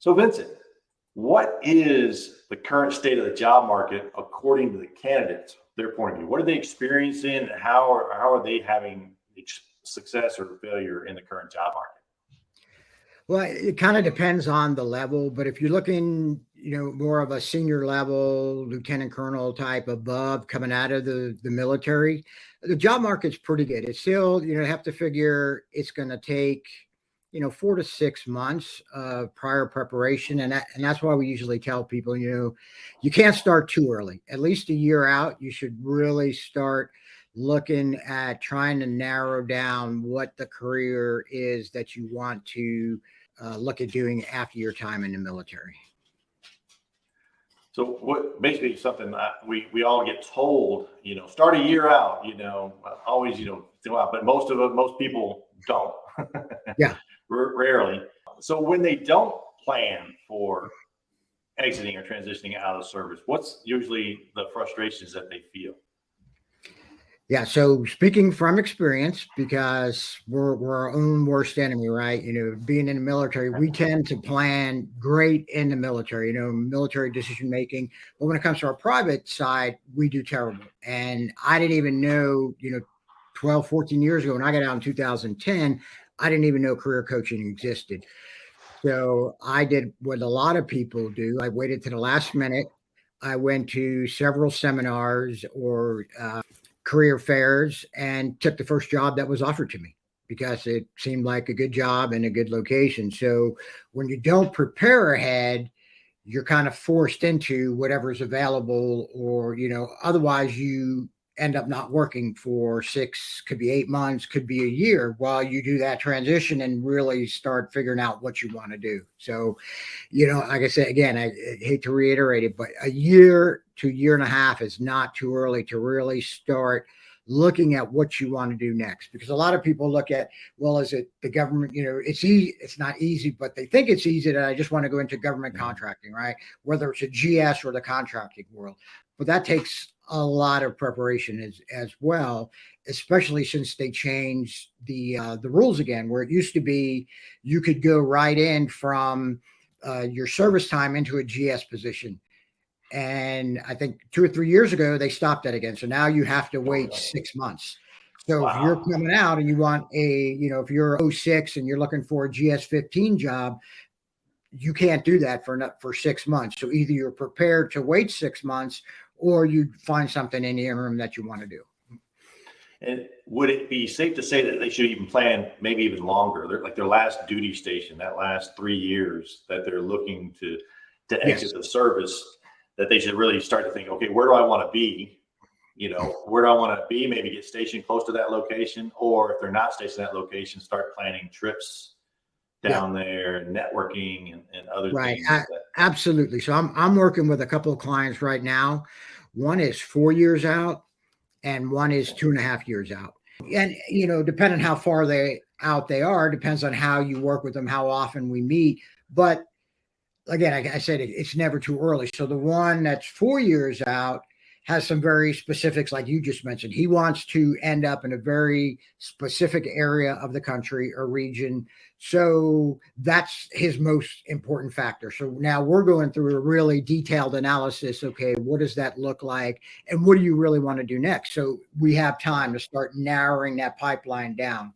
So, Vincent, what is the current state of the job market according to the candidates, their point of view? What are they experiencing, and how are they having success or failure in the current job market? Well, it kind of depends on the level, but if you're looking, more of a senior level, lieutenant colonel type above coming out of the military, the job market's pretty good. It's still, have to figure it's going to take, 4 to 6 months of prior preparation. And that's why we usually tell people, you can't start too early. At least a year out, you should really start looking at trying to narrow down what the career is that you want to look at doing after your time in the military. So, what basically something that we all get told, start a year out, always, go out, but most people don't. Yeah. Rarely. So when they don't plan for exiting or transitioning out of service, what's usually the frustrations that they feel? Yeah. So speaking from experience, because we're our own worst enemy, right? Being in the military, we tend to plan great in the military, military decision making. But when it comes to our private side, we do terrible. And I didn't even know, 12, 14 years ago, when I got out in 2010, I didn't even know career coaching existed. So I did what a lot of people do. I waited to the last minute. I went to several seminars or career fairs and took the first job that was offered to me because it seemed like a good job and a good location. So when you don't prepare ahead, you're kind of forced into whatever's available, or, otherwise you end up not working for 6, could be 8 months, could be a year while you do that transition and really start figuring out what you want to do. So, like I said, again, I hate to reiterate it, but a year to year and a half is not too early to really start looking at what you want to do next. Because a lot of people look at, well, is it the government? It's easy. It's not easy, but they think it's easy that I just want to go into government contracting, right? Whether it's a GS or the contracting world. But that takes a lot of preparation as well, especially since they changed the rules again, where it used to be you could go right in from your service time into a GS position. And I think 2 or 3 years ago, they stopped that again. So now you have to wait 6 months. So If you're coming out and you want if you're 06 and you're looking for a GS-15 job, you can't do that for 6 months. So either you're prepared to wait 6 months or you find something in the interim that you want to do. And would it be safe to say that they should even plan maybe even longer? They're like their last duty station, that last 3 years that they're looking to exit the service, that they should really start to think, okay, where do I want to be? Where do I want to be? Maybe get stationed close to that location, or if they're not stationed at that location, start planning trips down there and networking and other things. Absolutely. So I'm working with a couple of clients right now. One is 4 years out and one is 2.5 years out. And, depending on how far they are, depends on how you work with them, how often we meet. But again, I said it's never too early. So the one that's 4 years out has some very specifics, like you just mentioned. He wants to end up in a very specific area of the country or region. So that's his most important factor. So now we're going through a really detailed analysis. Okay, what does that look like? And what do you really want to do next? So we have time to start narrowing that pipeline down.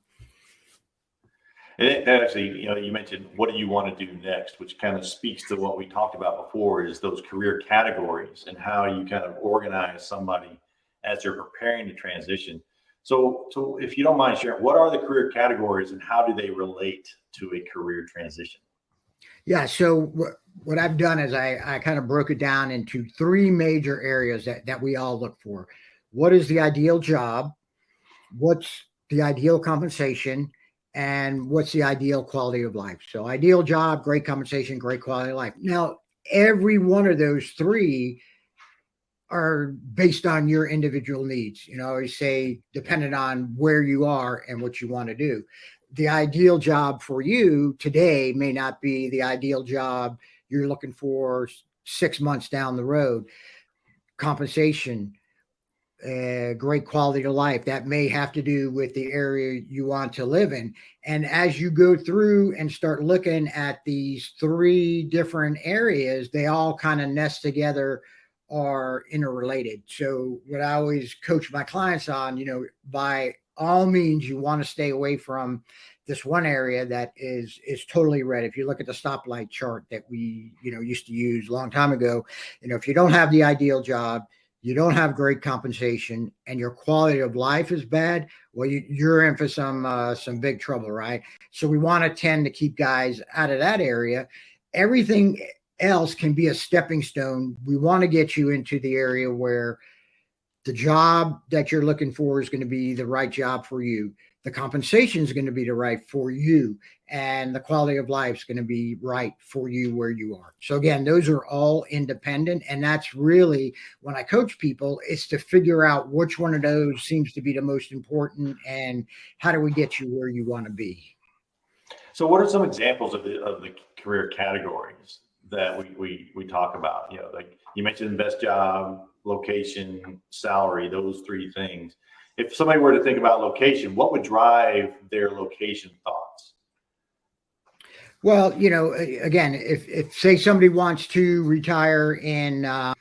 And actually, you mentioned what do you want to do next, which kind of speaks to what we talked about before, is those career categories and how you kind of organize somebody as they're preparing to transition. So if you don't mind sharing, what are the career categories and how do they relate to a career transition? Yeah. So what I've done is I kind of broke it down into 3 major areas that we all look for. What is the ideal job? What's the ideal compensation? And what's the ideal quality of life? So ideal job, great compensation, great quality of life. Now, every one of those 3 are based on your individual needs. I always say, depending on where you are and what you want to do. The ideal job for you today may not be the ideal job you're looking for 6 months down the road. Compensation, great quality of life. That may have to do with the area you want to live in. And as you go through and start looking at these three different areas, they all kind of nest together, are interrelated. So what I always coach my clients on, by all means, you want to stay away from this one area that is totally red. If you look at the stoplight chart that we used to use a long time ago, if you don't have the ideal job, you don't have great compensation, and your quality of life is bad, well, you're in for some big trouble, right? So we want to tend to keep guys out of that area. Everything else can be a stepping stone. We want to get you into the area where the job that you're looking for is going to be the right job for you. The compensation is going to be the right for you, and the quality of life is going to be right for you where you are. So again, those are all independent. And that's really, when I coach people, it's to figure out which one of those seems to be the most important, and how do we get you where you want to be. So what are some examples of the career categories that we talk about? Like you mentioned, best job, location, salary, those three things. If somebody were to think about location, what would drive their location thoughts? Well, again, if say somebody wants to retire in the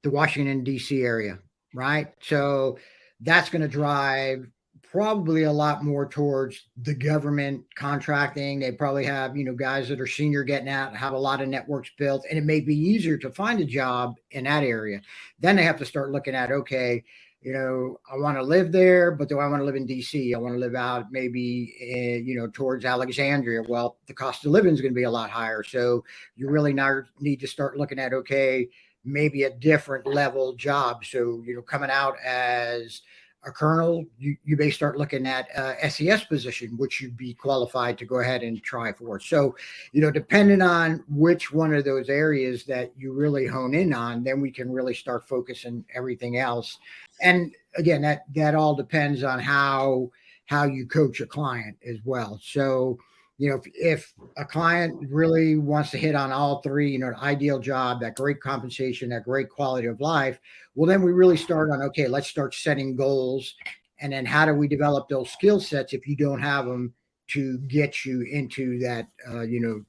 Washington, D.C. area, right? So that's going to drive probably a lot more towards the government contracting. They probably have, guys that are senior getting out, have a lot of networks built, and it may be easier to find a job in that area. Then they have to start looking at, okay, I want to live there, but do I want to live in DC? I want to live out maybe, towards Alexandria. Well, the cost of living is going to be a lot higher. So you really now need to start looking at, okay, maybe a different level job. So, coming out as a colonel, you may start looking at SES position, which you'd be qualified to go ahead and try for. So, depending on which one of those areas that you really hone in on, then we can really start focusing everything else. And again, that all depends on how you coach a client as well. So, if a client really wants to hit on all three, an ideal job, that great compensation, that great quality of life, well, then we really start on, okay, let's start setting goals. And then how do we develop those skill sets if you don't have them to get you into that,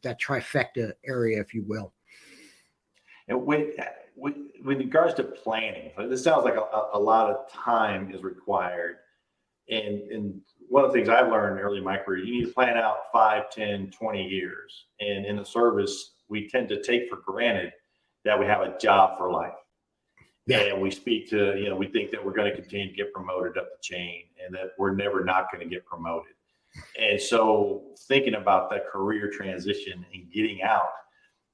that trifecta area, if you will. And with regards to planning, this sounds like a lot of time is required. And one of the things I've learned early in my career, you need to plan out 5, 10, 20 years. And in the service, we tend to take for granted that we have a job for life. Yeah. And we speak to, we think that we're going to continue to get promoted up the chain and that we're never not going to get promoted. And so thinking about that career transition and getting out,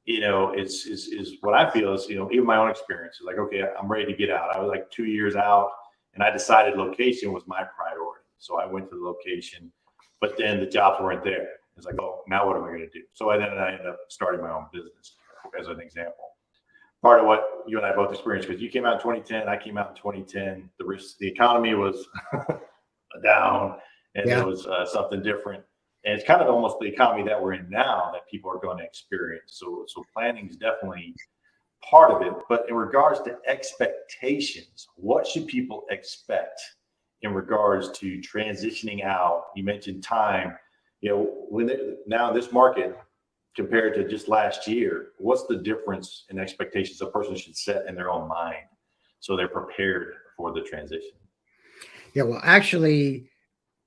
is what I feel is, even my own experience is like, okay, I'm ready to get out. I was like 2 years out and I decided location was my priority. So I went to the location, but then the jobs weren't there. It's like, oh, now what am I going to do? So I ended up starting my own business as an example. Part of what you and I both experienced, because you came out in 2010, I came out in 2010. The economy was down, and It was something different. And it's kind of almost the economy that we're in now that people are going to experience. So planning is definitely part of it. But in regards to expectations, what should people expect in regards to transitioning out? You mentioned time. Now in this market compared to just last year, what's the difference in expectations a person should set in their own mind so they're prepared for the transition? Yeah, well, actually,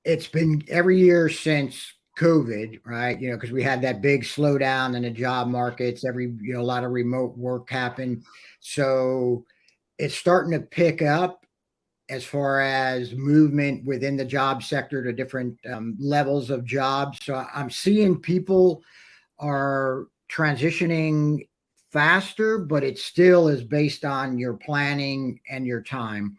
it's been every year since COVID, right? Because we had that big slowdown in the job markets. A lot of remote work happened. So it's starting to pick up as far as movement within the job sector to different levels of jobs. So I'm seeing people are transitioning faster, but it still is based on your planning and your time.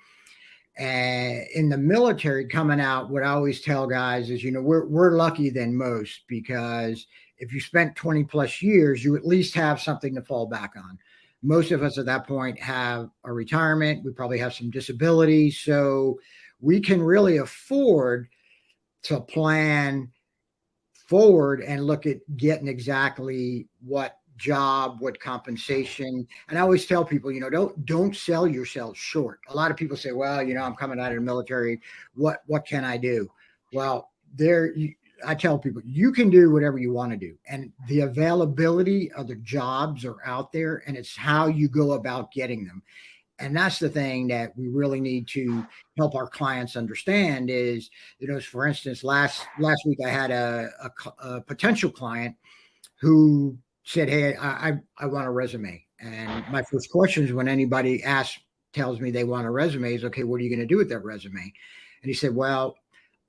And in the military coming out, what I always tell guys is, we're lucky than most, because if you spent 20 plus years, you at least have something to fall back on. Most of us at that point have a retirement. We probably have some disability. So we can really afford to plan forward and look at getting exactly what job, what compensation. And I always tell people, don't sell yourself short. A lot of people say, well, I'm coming out of the military. What can I do? Well, I tell people you can do whatever you want to do, and the availability of the jobs are out there, and it's how you go about getting them. And that's the thing that we really need to help our clients understand is, for instance, last week I had a potential client who said, hey, I want a resume. And my first question is, when anybody tells me they want a resume, is, okay, what are you going to do with that resume? And he said, well,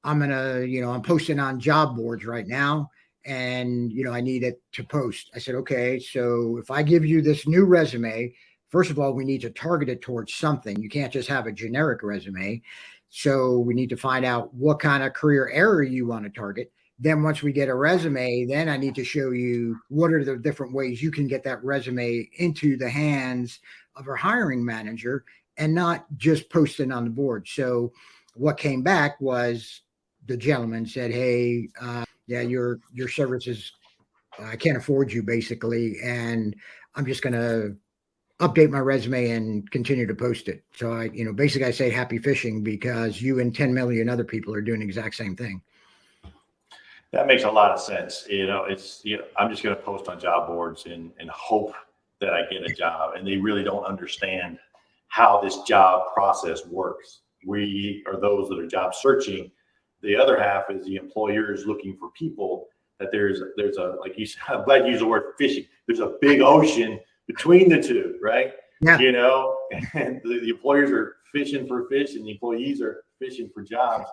I'm posting on job boards right now, and, I need it to post. I said, okay, so if I give you this new resume, first of all, we need to target it towards something. You can't just have a generic resume. So we need to find out what kind of career area you want to target. Then once we get a resume, then I need to show you what are the different ways you can get that resume into the hands of our hiring manager and not just post it on the board. So what came back was the gentleman said, hey, yeah, your services, I can't afford you basically. And I'm just going to update my resume and continue to post it. So basically I say happy fishing, because you and 10 million other people are doing the exact same thing. That makes a lot of sense. I'm just going to post on job boards and hope that I get a job. And they really don't understand how this job process works. We are those that are job searching. The other half is the employers looking for people. That there's a, like you said, I'm glad you used the word fishing. There's a big ocean between the two, right? Yeah. And the employers are fishing for fish and the employees are fishing for jobs.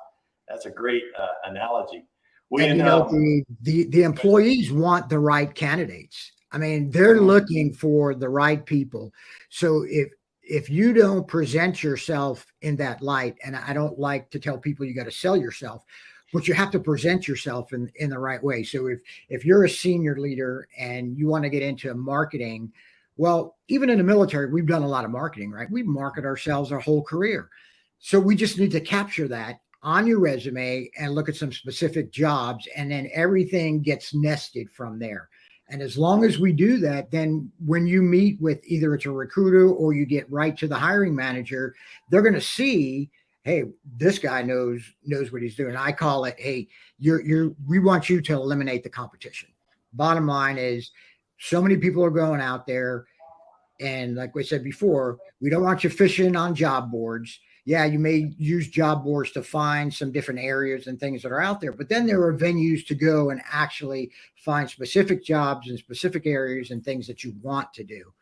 That's a great analogy. The employees want the right candidates. I mean, they're looking for the right people. So if you don't present yourself in that light, and I don't like to tell people you got to sell yourself, but you have to present yourself in the right way. So if you're a senior leader and you want to get into marketing, well, even in the military, we've done a lot of marketing, right? We market ourselves our whole career. So we just need to capture that on your resume and look at some specific jobs, and then everything gets nested from there. And as long as we do that, then when you meet with either it's a recruiter or you get right to the hiring manager, they're going to see, hey, this guy knows what he's doing. I call it, hey, we want you to eliminate the competition. Bottom line is, so many people are going out there, and like we said before, we don't want you fishing on job boards. Yeah, you may use job boards to find some different areas and things that are out there, but then there are venues to go and actually find specific jobs in specific areas and things that you want to do.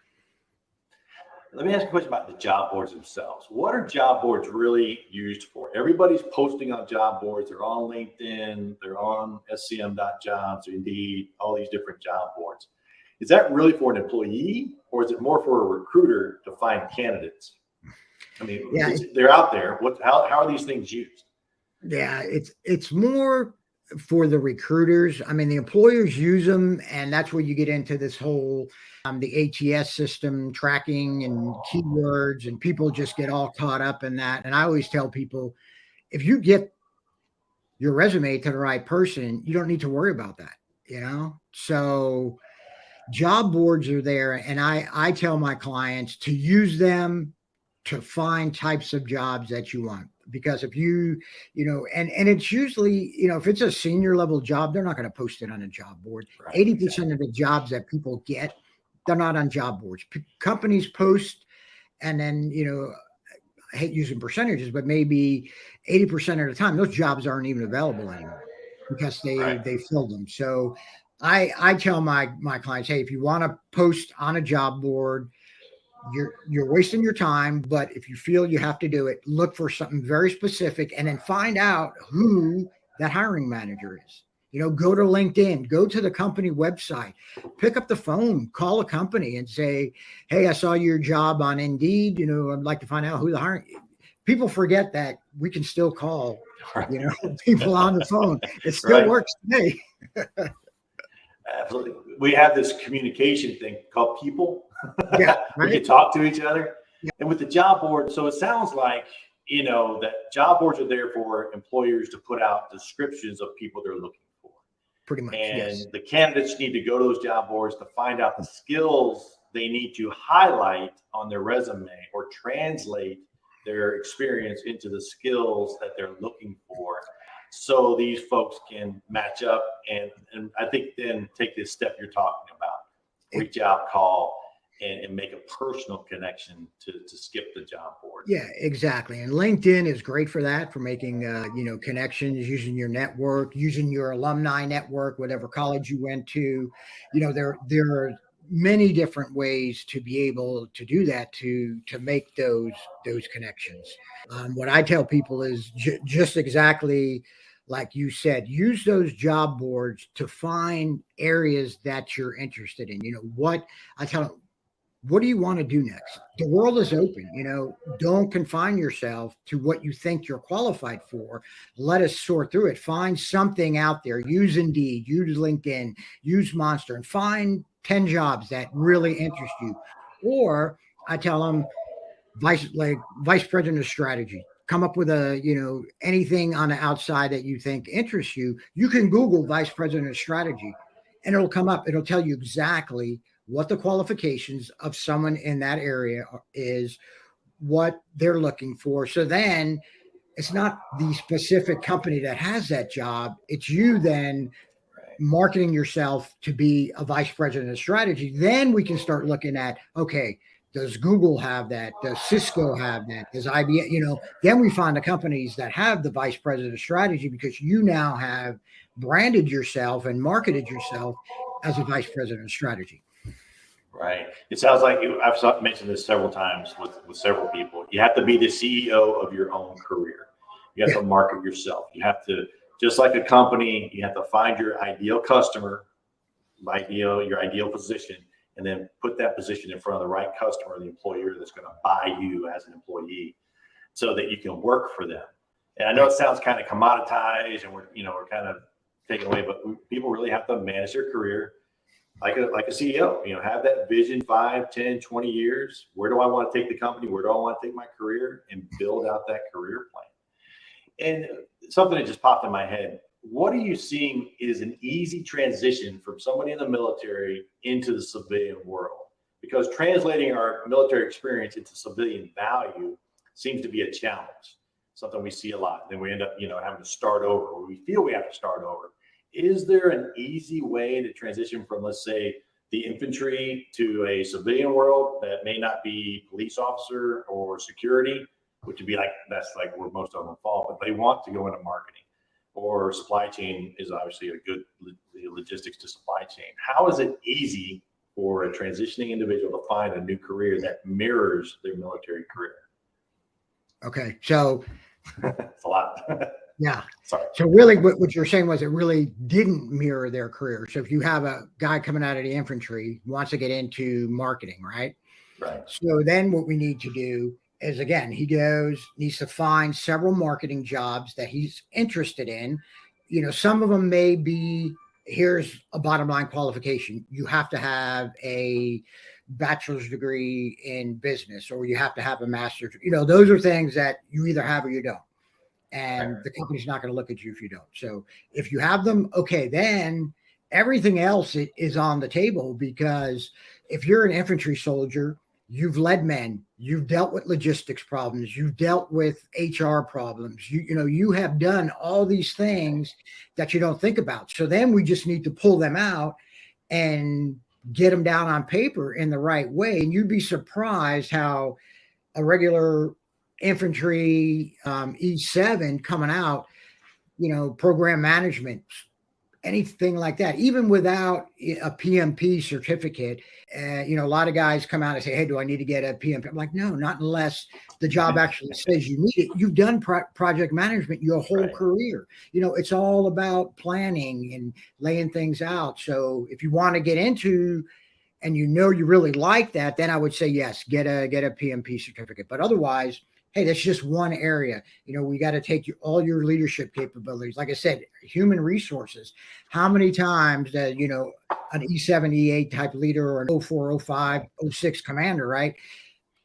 Let me ask you a question about the job boards themselves. What are job boards really used for? Everybody's posting on job boards. They're on LinkedIn. They're on SCM.Jobs, or Indeed, all these different job boards. Is that really for an employee, or is it more for a recruiter to find candidates? I mean, yeah, they're out there. How are these things used? Yeah, it's more for the recruiters. I mean, the employers use them, and that's where you get into this whole the ATS system tracking and keywords, and people just get all caught up in that. And I always tell people, if you get your resume to the right person, you don't need to worry about that, So job boards are there, and I tell my clients to use them to find types of jobs that you want. Because if and it's usually, if it's a senior level job, they're not going to post it on a job board. Right, 80% of the jobs that people get, they're not on job boards. Companies post, and then, I hate using percentages, but maybe 80% of the time, those jobs aren't even available anymore because they filled them. So I tell my clients, hey, if you want to post on a job board, you're wasting your time, but if you feel you have to do it, look for something very specific and then find out who that hiring manager is. Go to LinkedIn, go to the company website, pick up the phone, call a company and say, hey, I saw your job on Indeed. I'd like to find out who the hiring. People forget that we can still call, people on the phone. It still works today. Absolutely. We have this communication thing called people. Yeah, right. We can talk to each other. Yeah. And with the job board, so it sounds like, that job boards are there for employers to put out descriptions of people they're looking for. Pretty much, yes. And the candidates need to go to those job boards to find out the skills they need to highlight on their resume or translate their experience into the skills that they're looking for. So these folks can match up and I think then take this step you're talking about, reach out, call, and make a personal connection to skip the job board. Yeah, exactly. And LinkedIn is great for that, for making, connections, using your network, using your alumni network, whatever college you went to. There are many different ways to be able to do that, to make those connections. What I tell people is just exactly like you said, use those job boards to find areas that you're interested in. What I tell them, what do you want to do next? The world is open. Don't confine yourself to what you think you're qualified for. Let us sort through it. Find something out there. Use Indeed, use LinkedIn, use Monster, and find 10 jobs that really interest you. Or I tell them, vice president of strategy. Come up with anything on the outside that you think interests you. You can Google vice president of strategy, and it'll come up. It'll tell you exactly what the qualifications of someone in that area is, what they're looking for. So then it's not the specific company that has that job. It's you then marketing yourself to be a vice president of strategy. Then we can start looking at, okay, does Google have that? Does Cisco have that? Does IBM, then we find the companies that have the vice president of strategy, because you now have branded yourself and marketed yourself as a vice president of strategy. Right. It sounds like I've mentioned this several times with several people. You have to be the CEO of your own career. You have to market yourself. You have to, just like a company, you have to find your ideal customer, your ideal position, and then put that position in front of the right customer, the employer that's going to buy you as an employee, so that you can work for them. And I know it sounds kind of commoditized, and we're kind of taking away, but people really have to manage their career like a CEO, have that vision, 5, 10, 20 years. Where do I want to take the company? Where do I want to take my career? And build out that career plan. And something that just popped in my head, what are you seeing is an easy transition from somebody in the military into the civilian world? Because translating our military experience into civilian value seems to be a challenge, something we see a lot. Then we end up, having to start over, or we feel we have to start over. Is there an easy way to transition from, let's say, the infantry to a civilian world that may not be police officer or security, which would be that's where most of them fall, but they want to go into marketing, or supply chain is obviously a good logistics to supply chain. How is it easy for a transitioning individual to find a new career that mirrors their military career? Okay. So it's a lot. Yeah. Sorry. So really what you're saying was it really didn't mirror their career. So if you have a guy coming out of the infantry, wants to get into marketing, right? Right. So then what we need to do is, again, needs to find several marketing jobs that he's interested in. Some of them may be, here's a bottom line qualification. You have to have a bachelor's degree in business, or you have to have a master's. Those are things that you either have or you don't. And the company's not going to look at you if you don't. So if you have them, okay, then everything else is on the table, because if you're an infantry soldier, you've led men, you've dealt with logistics problems, you've dealt with HR problems, you have done all these things that you don't think about. So then we just need to pull them out and get them down on paper in the right way. And you'd be surprised how a regular infantry E7 coming out, program management, anything like that, even without a PMP certificate. A lot of guys come out and say, hey, do I need to get a PMP? I'm like, no, not unless the job actually says you need it. You've done project management your whole career. It's all about planning and laying things out. So if you want to get into, and you really like that, then I would say, yes, get a PMP certificate. But otherwise, hey, that's just one area. We got to take all your leadership capabilities. Like I said, human resources. How many times that, an E7, E8 type leader, or an 04, 05, 06 commander, right?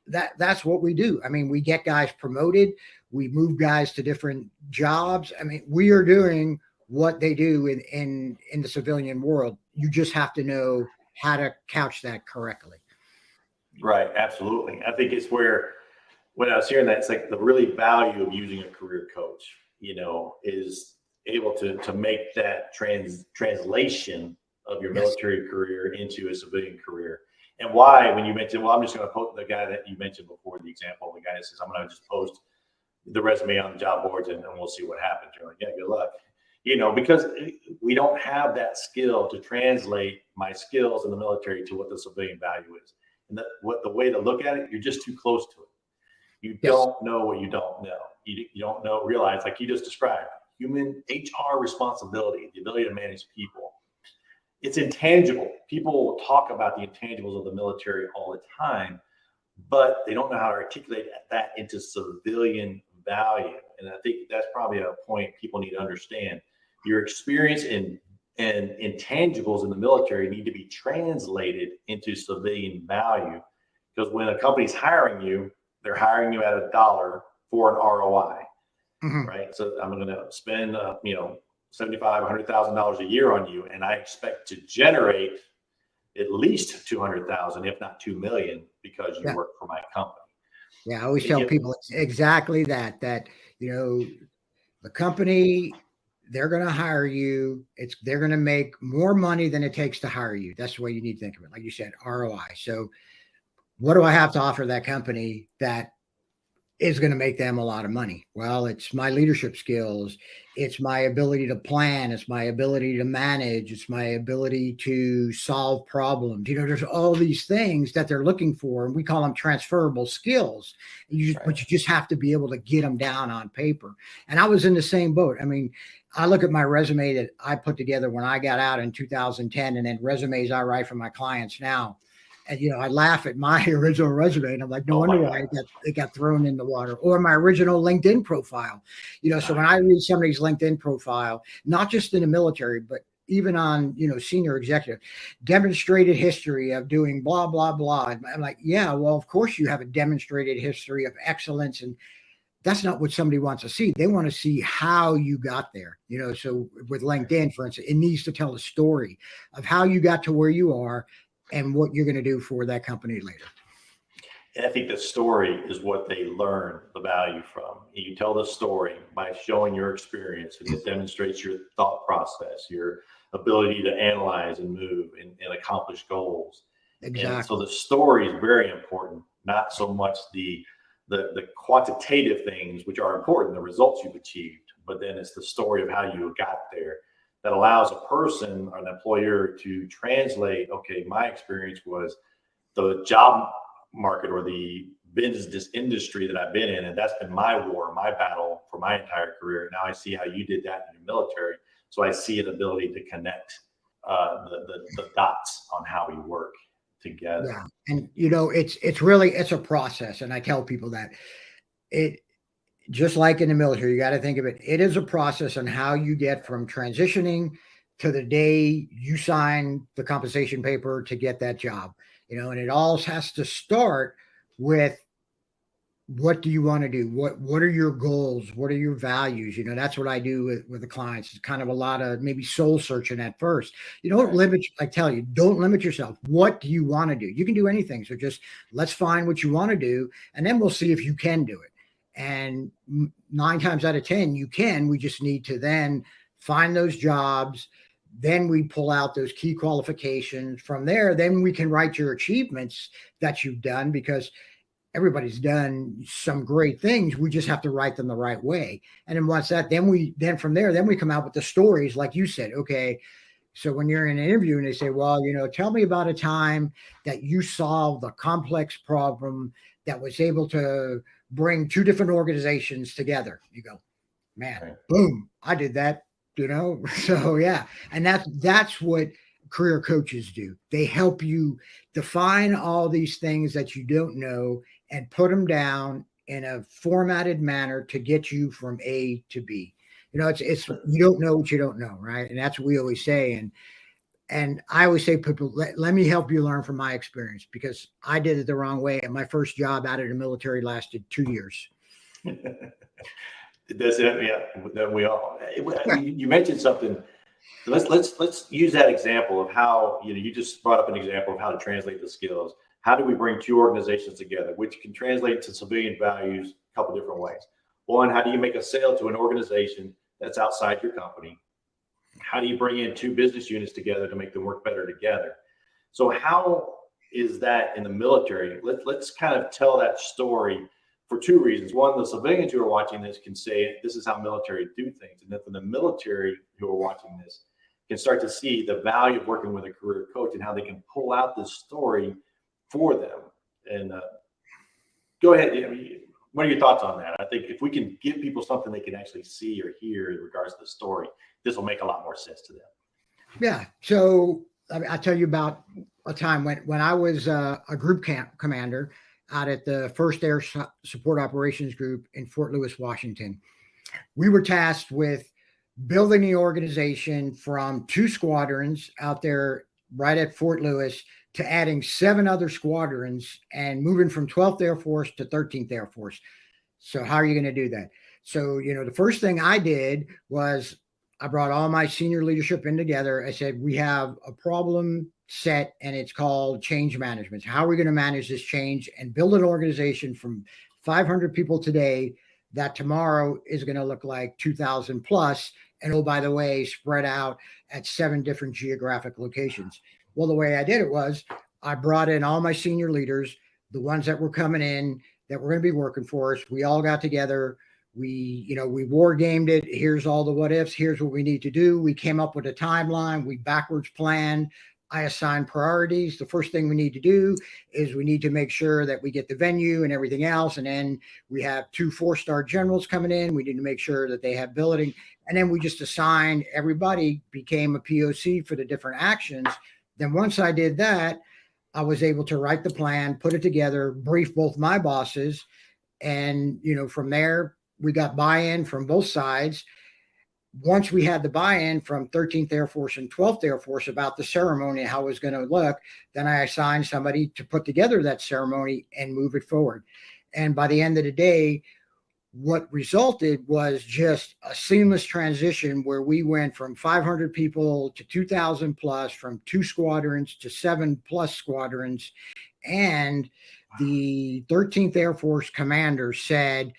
That's what we do. I mean, we get guys promoted. We move guys to different jobs. I mean, we are doing what they do in the civilian world. You just have to know how to couch that correctly. Right. Absolutely. I think it's where, when I was hearing that, it's like the really value of using a career coach, is able to make that translation of your Yes. military career into a civilian career. And why, when you mentioned, well, I'm just going to post the guy that you mentioned before, the example, the guy that says, I'm going to just post the resume on the job boards and we'll see what happens. You're like, yeah, good luck. Because we don't have that skill to translate my skills in the military to what the civilian value is. And the way to look at it, you're just too close to it. You Yes. don't know what you don't know. You don't realize, like you just described, human HR responsibility, the ability to manage people. It's intangible. People will talk about the intangibles of the military all the time, but they don't know how to articulate that into civilian value. And I think that's probably a point people need to understand. Your experience and intangibles in the military need to be translated into civilian value, because when a company's hiring you, they're hiring you at $1 for an ROI, right? So I'm going to spend, $75,000, $100,000 a year on you, and I expect to generate at least 200,000, if not 2 million, because you work for my company. Yeah, I always tell people exactly that the company, they're going to hire you. They're going to make more money than it takes to hire you. That's the way you need to think of it. Like you said, ROI. So what do I have to offer that company that is going to make them a lot of money? Well, it's my leadership skills. It's my ability to plan. It's my ability to manage. It's my ability to solve problems. There's all these things that they're looking for, and we call them transferable skills. But you just have to be able to get them down on paper. And I was in the same boat. I mean, I look at my resume that I put together when I got out in 2010, and then resumes I write for my clients now. And, I laugh at my original resume, and I'm like, no wonder why it got thrown in the water. Or my original LinkedIn profile. So when I read somebody's LinkedIn profile, not just in the military, but even on, senior executive, demonstrated history of doing blah, blah, blah. And I'm like, yeah, well, of course you have a demonstrated history of excellence. And that's not what somebody wants to see. They want to see how you got there. So with LinkedIn, for instance, it needs to tell the story of how you got to where you are and what you're going to do for that company later. And I think the story is what they learn the value from. You tell the story by showing your experience, and it demonstrates your thought process, your ability to analyze and move and accomplish goals. Exactly. And so the story is very important, not so much the quantitative things, which are important, the results you've achieved, but then it's the story of how you got there that allows a person or an employer to translate, okay, my experience was the job market or the business industry that I've been in, and that's been my war, my battle for my entire career. Now I see how you did that in your military, so I see an ability to connect the dots on how we work together. Yeah, and it's a process, and I tell people that it. Just like in the military, you got to think of it. It is a process on how you get from transitioning to the day you sign the compensation paper to get that job, and it all has to start with, what do you want to do? What are your goals? What are your values? That's what I do with the clients. It's kind of a lot of maybe soul searching at first. You don't limit, I tell you, don't limit yourself. What do you want to do? You can do anything. So just let's find what you want to do, and then we'll see if you can do it. And 9 times out of 10, you can. We just need to then find those jobs. Then we pull out those key qualifications. From there, then we can write your achievements that you've done, because everybody's done some great things. We just have to write them the right way. And then once that, then from there, then we come out with the stories, like you said. Okay, so when you're in an interview and they say, well, tell me about a time that you solved a complex problem that was able to bring 2 different organizations together. You go, man, boom, I did that, So yeah. And that's what career coaches do. They help you define all these things that you don't know and put them down in a formatted manner to get you from A to B. It's you don't know what you don't know, right? And that's what we always say. And I always say, people, let me help you learn from my experience, because I did it the wrong way. And my first job out of the military lasted 2 years. That's it. Yeah, that we all. You mentioned something. Let's use that example of how you just brought up an example of how to translate the skills. How do we bring two organizations together, which can translate to civilian values a couple different ways? One, how do you make a sale to an organization that's outside your company? How do you bring in two business units together to make them work better together? So how is that in the military? Let's kind of tell that story for two reasons. One, the civilians who are watching this can say, this is how military do things. And then for the military who are watching this can start to see the value of working with a career coach and how they can pull out this story for them. And go ahead. What are your thoughts on that? I think if we can give people something they can actually see or hear in regards to the story, this will make a lot more sense to them. Yeah. So I'll tell you about a time when I was a group camp commander out at the 1st Air Support Operations Group in Fort Lewis, Washington. We were tasked with building the organization from 2 squadrons out there right at Fort Lewis to adding 7 other squadrons and moving from 12th Air Force to 13th Air Force. So how are you going to do that? So, the first thing I did was I brought all my senior leadership in together. I said, we have a problem set and it's called change management. How are we going to manage this change and build an organization from 500 people today that tomorrow is going to look like 2,000 plus? And oh, by the way, spread out at 7 different geographic locations. Well, the way I did it was I brought in all my senior leaders, the ones that were coming in that were going to be working for us. We all got together. We war gamed it. Here's all the what ifs. Here's what we need to do. We came up with a timeline. We backwards planned. I assigned priorities. The first thing we need to do is we need to make sure that we get the venue and everything else. And then we have 2 4-star generals coming in. We need to make sure that they have billeting. And then we just assigned, everybody became a POC for the different actions. Then once I did that, I was able to write the plan, put it together, brief both my bosses. And, from there, we got buy-in from both sides. Once we had the buy-in from 13th Air Force and 12th Air Force about the ceremony and how it was going to look, then I assigned somebody to put together that ceremony and move it forward. And by the end of the day, what resulted was just a seamless transition where we went from 500 people to 2,000 plus, from 2 squadrons to 7 plus squadrons. And the 13th Air Force commander said,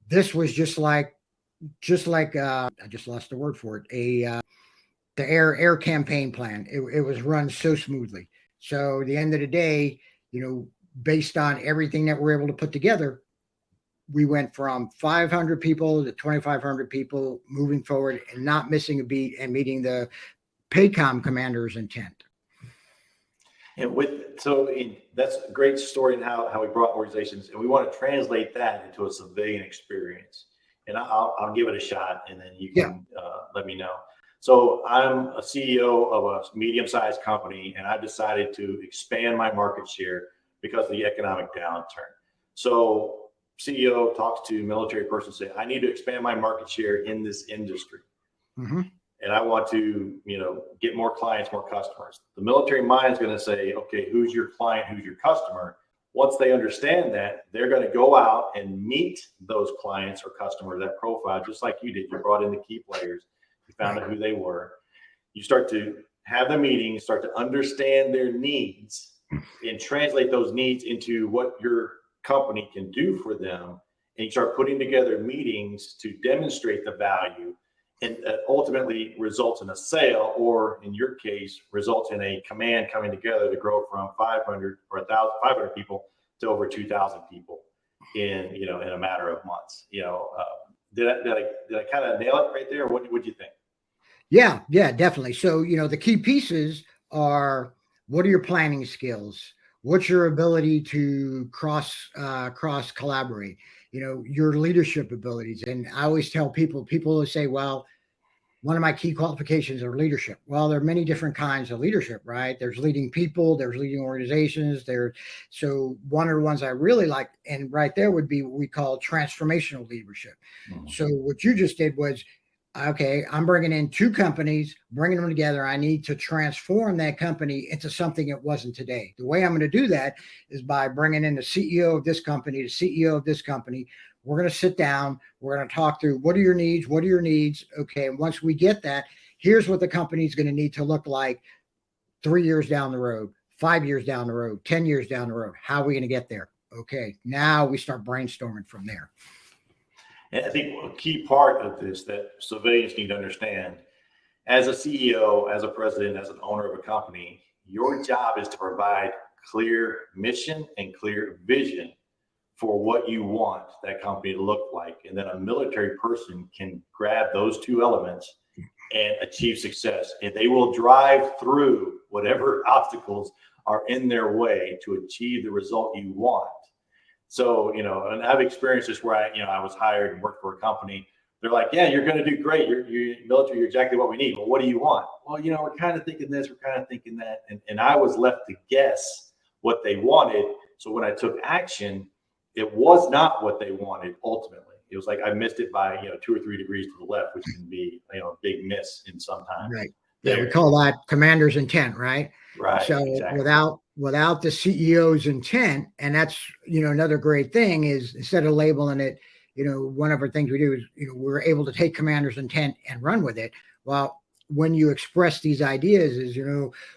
this was just like I just lost the word for it. The air campaign plan. It was run so smoothly. So at the end of the day, based on everything that we're able to put together, we went from 500 people to 2,500 people moving forward and not missing a beat and meeting the PACOM commander's intent. And that's a great story in how we brought organizations, and we want to translate that into a civilian experience. And I'll give it a shot, and then you can let me know. So I'm a CEO of a medium-sized company, and I've decided to expand my market share because of the economic downturn. So CEO talks to military person, say, I need to expand my market share in this industry. Mm-hmm. And I want to, get more clients, more customers. The military mind is going to say, okay, who's your client? Who's your customer? Once they understand that, they're going to go out and meet those clients or customers, that profile, just like you did. You brought in the key players. You found out who they were. You start to have the meetings, start to understand their needs and translate those needs into what your company can do for them. And you start putting together meetings to demonstrate the value, and ultimately results in a sale, or in your case, results in a command coming together to grow from 500 or 1,500 people to over 2,000 people in a matter of months. Did I kind of nail it right there? What do you think? Yeah, definitely. So, the key pieces are, what are your planning skills? What's your ability to cross collaborate? Your leadership abilities. And I always tell people say, well, one of my key qualifications are leadership. Well, there are many different kinds of leadership, right? There's leading people, there's leading organizations. So one of the ones I really like, and right there would be what we call transformational leadership. Mm-hmm. So what you just did was, okay, I'm bringing in two companies, bringing them together. I need to transform that company into something it wasn't today. The way I'm going to do that is by bringing in the CEO of this company, the CEO of this company. We're going to sit down. We're going to talk through what are your needs? What are your needs? Okay. And once we get that, here's what the company is going to need to look like 3 years down the road, 5 years down the road, 10 years down the road. How are we going to get there? Okay. Now we start brainstorming from there. And I think a key part of this that civilians need to understand, as a CEO, as a president, as an owner of a company, your job is to provide clear mission and clear vision for what you want that company to look like. And then a military person can grab those two elements and achieve success. And they will drive through whatever obstacles are in their way to achieve the result you want. So, and I've experienced this where I was hired and worked for a company. They're like, yeah, you're going to do great. You're military. You're exactly what we need. Well, what do you want? Well, we're kind of thinking this. We're kind of thinking that. And I was left to guess what they wanted. So when I took action, it was not what they wanted ultimately. It was like I missed it by 2 or 3 degrees to the left, which can be a big miss in some time. Right. Yeah, we call that commander's intent, right? Right. So exactly. without the CEO's intent, and that's another great thing is instead of labeling it, one of our things we do is we're able to take commander's intent and run with it. Well, when you express these ideas, is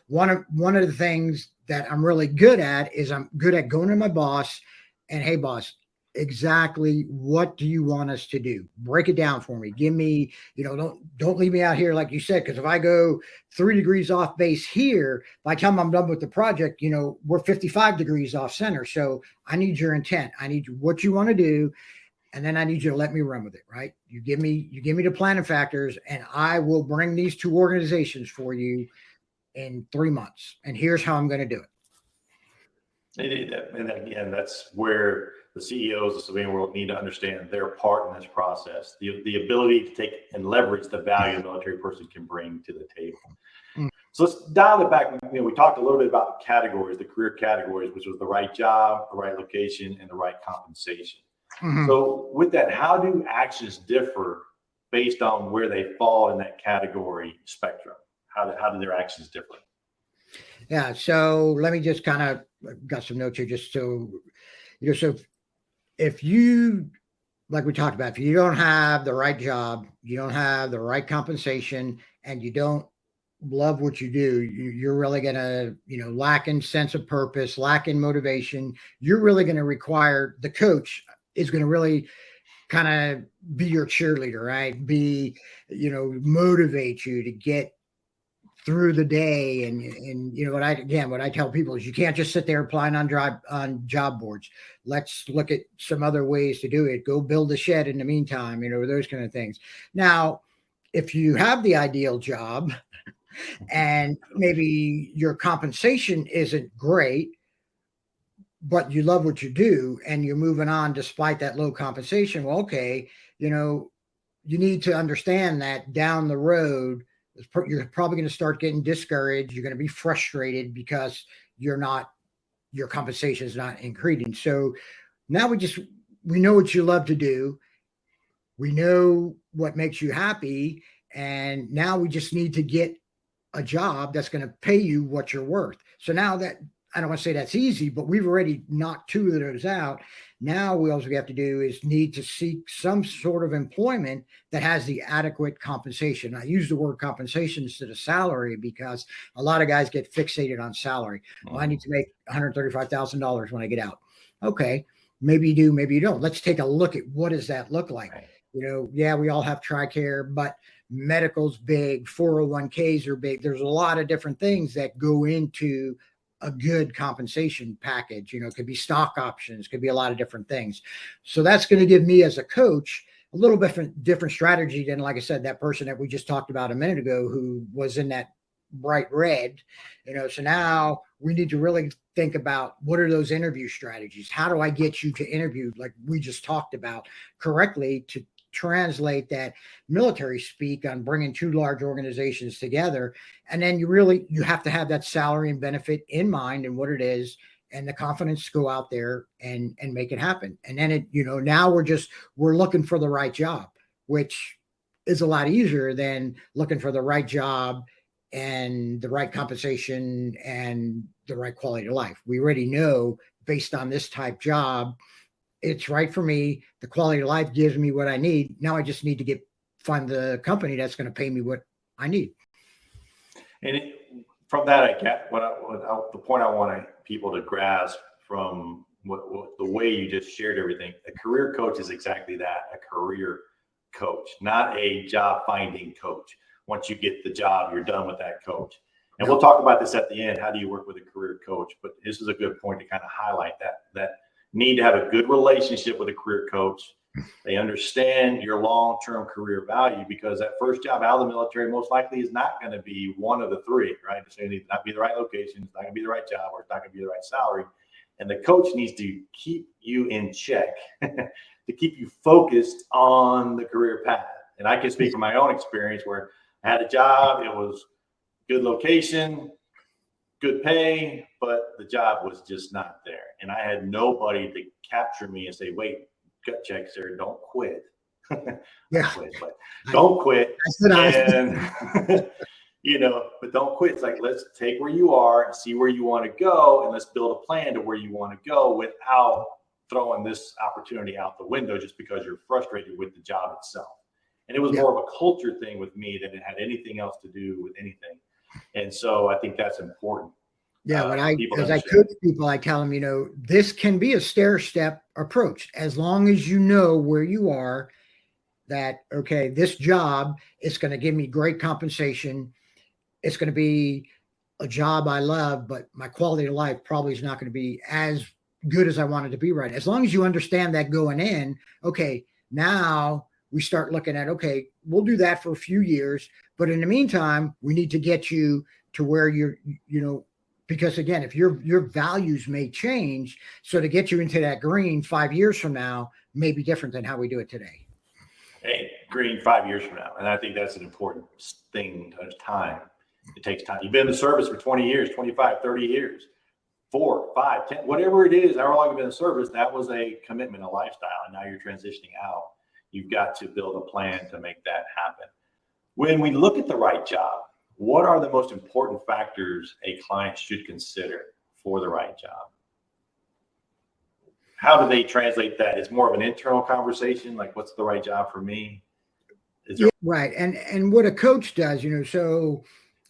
one of the things that I'm really good at is I'm good at going to my boss and, hey, boss, exactly what do you want us to do? Break it down for me. Give me, don't leave me out here like you said, because if I go 3 degrees off base here, by the time I'm done with the project, we're 55 degrees off center. So I need your intent. I need what you want to do. And then I need you to let me run with it, right? You give me the plan and factors, and I will bring these two organizations for you in 3 months. And here's how I'm going to do it. And again, that's where the CEOs of the civilian world need to understand their part in this process, the ability to take and leverage the value a military person can bring to the table. So let's dial it back. We talked a little bit about the categories, the career categories, which was the right job, the right location, and the right compensation. Mm-hmm. So with that, how do actions differ based on where they fall in that category spectrum? How do their actions differ? Yeah, so let me just kind of got some notes here just so, so if you, like we talked about, if you don't have the right job, you don't have the right compensation, and you don't love what you do, you're really going to, lack in sense of purpose, lack in motivation. You're really going to require, the coach is going to really kind of be your cheerleader, right? Motivate you to get through the day. And what I tell people is you can't just sit there applying on job boards. Let's look at some other ways to do it. Go build a shed in the meantime, those kind of things. Now, if you have the ideal job and maybe your compensation isn't great, but you love what you do and you're moving on despite that low compensation, well, okay, you need to understand that down the road, you're probably going to start getting discouraged. You're going to be frustrated because your compensation is not increasing. So now we know what you love to do. We know what makes you happy. And now we just need to get a job that's going to pay you what you're worth. So now that, I don't want to say that's easy, but we've already knocked 2 of those out. Now all we have to do is need to seek some sort of employment that has the adequate compensation. I use the word compensation instead of salary because a lot of guys get fixated on salary. Well, I need to make $135,000 when I get out. Okay, maybe you do, maybe you don't. Let's take a look at what does that look like. Yeah, we all have TRICARE, but medical's big, 401ks are big. There's a lot of different things that go into a good compensation package. It could be stock options, could be a lot of different things. So that's going to give me as a coach a little different strategy than, like I said, that person that we just talked about a minute ago who was in that bright red. So now we need to really think about what are those interview strategies? How do I get you to interview, like we just talked about, correctly to translate that military speak on bringing 2 large organizations together. And then you have to have that salary and benefit in mind and what it is, and the confidence to go out there and make it happen. And then now we're looking for the right job, which is a lot easier than looking for the right job and the right compensation and the right quality of life. We already know based on this type job, it's right for me. The quality of life gives me what I need. Now I just need to find the company that's going to pay me what I need. And from that, I get the point I want people to grasp from the way you just shared everything. A career coach is exactly that, a career coach, not a job finding coach. Once you get the job, you're done with that coach. And we'll talk about this at the end. How do you work with a career coach? But this is a good point to kind of highlight that need to have a good relationship with a career coach. They understand your long-term career value, because that first job out of the military most likely is not going to be one of the three, right? It's going to not be the right location, it's not going to be the right job, or it's not going to be the right salary. And the coach needs to keep you in check, to keep you focused on the career path. And I can speak from my own experience where I had a job, it was good location, good pay, but the job was just not there. And I had nobody to capture me and say, wait, gut check, sir, don't quit. Yeah. Don't quit. And, but don't quit. It's like, let's take where you are and see where you want to go. And let's build a plan to where you want to go without throwing this opportunity out the window just because you're frustrated with the job itself. And it was more of a culture thing with me than it had anything else to do with anything. And so I think that's important. Yeah, as I coach people, I tell them, this can be a stair-step approach as long as you know where you are, that, okay, this job is going to give me great compensation. It's going to be a job I love, but my quality of life probably is not going to be as good as I want it to be, right? As long as you understand that going in, okay, now we start looking at, okay, we'll do that for a few years, but in the meantime, we need to get you to where because again, if your values may change, so to get you into that green 5 years from now may be different than how we do it today. Hey, green 5 years from now. And I think that's an important thing. Time. It takes time. You've been in the service for 20 years, 25, 30 years, 4, 5, 10, whatever it is, however long you've been in the service, that was a commitment, a lifestyle. And now you're transitioning out. You've got to build a plan to make that happen. When we look at the right job, what are the most important factors a client should consider for the right job? How do they translate that? It's more of an internal conversation, like what's the right job for me? Right. And what a coach does, so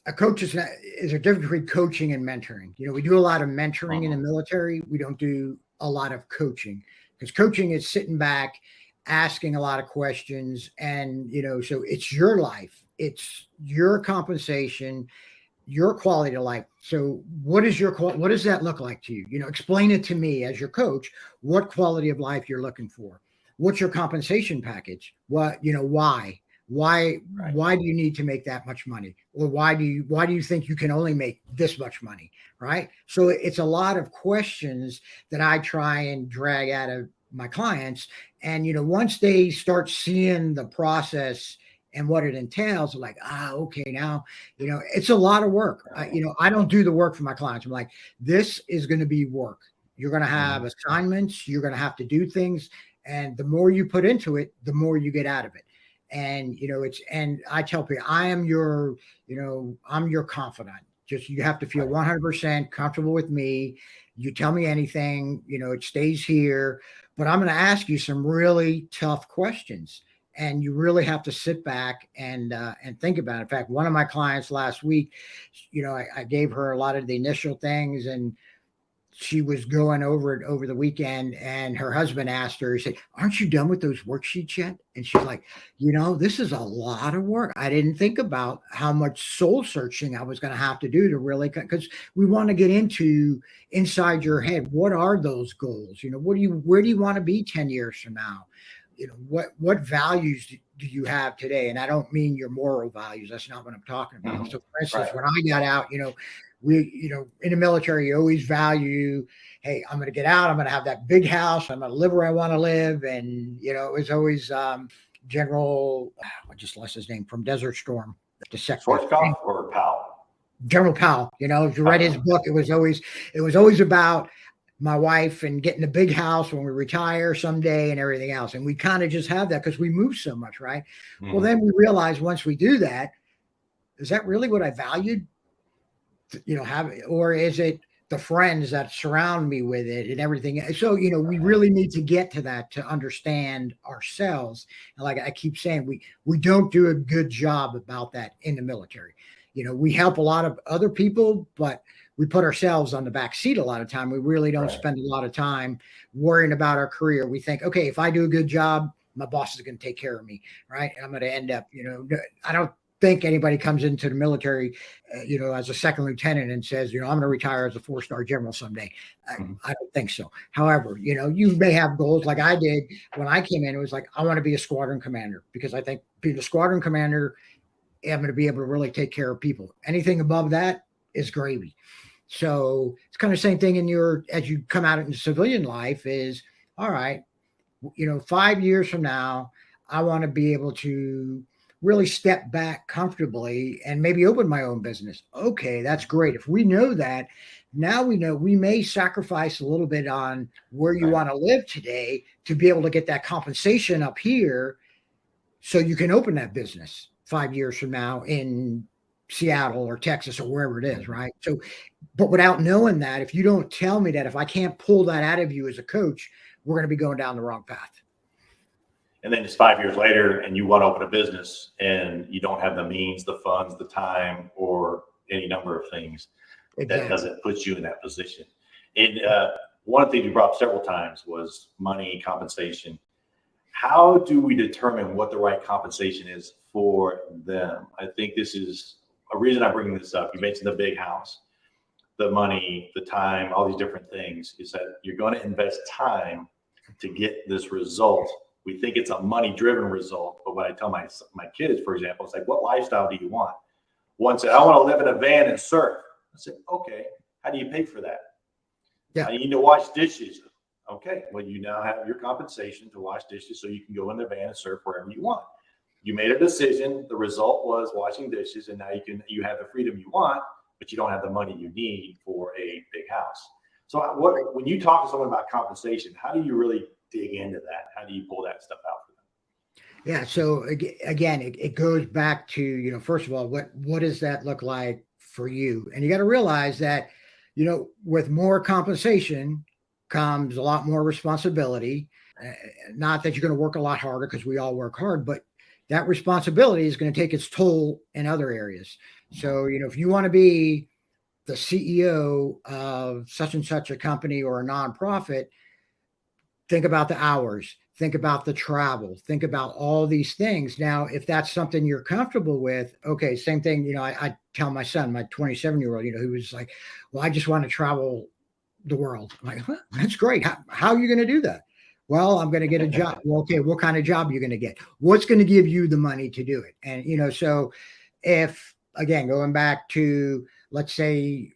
a coach is a difference between coaching and mentoring. We do a lot of mentoring in the military. We don't do a lot of coaching, because coaching is sitting back, asking a lot of questions, and so it's your life, it's your compensation, your quality of life. So what does that look like to you? Explain it to me as your coach, what quality of life you're looking for. What's your compensation package? What, why do you need to make that much money? Or why do you think you can only make this much money? Right. So it's a lot of questions that I try and drag out of my clients. And, once they start seeing the process and what it entails, like, okay, now, it's a lot of work. I don't do the work for my clients. I'm like, this is going to be work. You're going to have assignments. You're going to have to do things. And the more you put into it, the more you get out of it. And, and I tell people, I'm your confidant. Just, you have to feel 100% comfortable with me. You tell me anything, it stays here, but I'm going to ask you some really tough questions. And you really have to sit back and think about it. In fact, one of my clients last week, I gave her a lot of the initial things, and she was going over it over the weekend, and her husband asked her, he said, aren't you done with those worksheets yet? And she's like, this is a lot of work. I didn't think about how much soul searching I was going to have to do to really, because we want to get inside your head. What are those goals? Where do you want to be 10 years from now? What values do you have today? And I don't mean your moral values. That's not what I'm talking about. So for instance, when I got out, we, in the military, you always value, hey, I'm going to get out. I'm going to have that big house. I'm going to live where I want to live. And, it was always General, I just lost his name, from Desert Storm. Schwarzkopf or Powell? General Powell. If you read his book, it was always about, my wife and getting a big house when we retire someday and everything else. And we kind of just have that because we move so much, right? Well, then we realize once we do that, is that really what I valued? Have, or is it the friends that surround me with it and everything? So, we really need to get to that to understand ourselves. And like I keep saying, we don't do a good job about that in the military. We help a lot of other people, but we put ourselves on the back seat a lot of time. We really don't spend a lot of time worrying about our career. We think, okay, if I do a good job, my boss is going to take care of me, right? And I'm going to end up, I don't think anybody comes into the military, as a second lieutenant and says, I'm going to retire as a 4-star general someday. I don't think so. However, you may have goals like I did when I came in. It was like, I want to be a squadron commander because I think being a squadron commander, I'm going to be able to really take care of people. Anything above that is gravy. So it's kind of the same thing as you come out into civilian life is, all right, 5 years from now, I want to be able to really step back comfortably and maybe open my own business. Okay, that's great. If we know that, now we know we may sacrifice a little bit on where you want to live today to be able to get that compensation up here so you can open that business 5 years from now in Seattle or Texas or wherever it is, right? So, but without knowing that, if you don't tell me that, if I can't pull that out of you as a coach, we're going to be going down the wrong path. And then just 5 years later, and you want to open a business and you don't have the means, the funds, the time, or any number of things, that doesn't put you in that position. And one of the things you brought up several times was money, compensation. How do we determine what the right compensation is for them? I think this is a reason I bring this up. You mentioned the big house, the money, the time, all these different things, is that you're going to invest time to get this result. We think it's a money-driven result, but what I tell my kids, for example, it's like, what lifestyle do you want? One said, I want to live in a van and surf. I said, okay, how do you pay for that? Yeah. I need to wash dishes. Okay, well, you now have your compensation to wash dishes so you can go in the van and surf wherever you want. You made a decision. The result was washing dishes, and now you have the freedom you want, but you don't have the money you need for a big house. So when you talk to someone about compensation, how do you really dig into that? How do you pull that stuff out for them? Yeah. So again, it goes back to, first of all, what does that look like for you? And you got to realize that, with more compensation comes a lot more responsibility. Not that you're going to work a lot harder, because we all work hard, but that responsibility is going to take its toll in other areas. So, if you want to be the CEO of such and such a company or a nonprofit, think about the hours, think about the travel, think about all these things. Now, if that's something you're comfortable with, okay, same thing. I tell my son, my 27-year-old, who was like, well, I just want to travel the world. I'm like, huh, that's great. How are you going to do that? Well, I'm going to get a job. Well, okay, what kind of job are you going to get? What's going to give you the money to do it? And, so if, again, going back to, let's say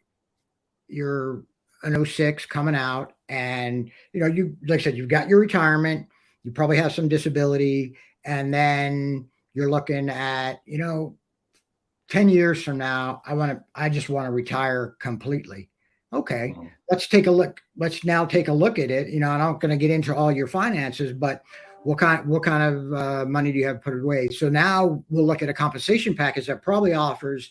you're an 06 coming out and, you, like I said, you've got your retirement, you probably have some disability, and then you're looking at, 10 years from now, I just want to retire completely. Okay, let's take a look. Let's now take a look at it. I'm not going to get into all your finances, but what kind of money do you have put away? So now we'll look at a compensation package that probably offers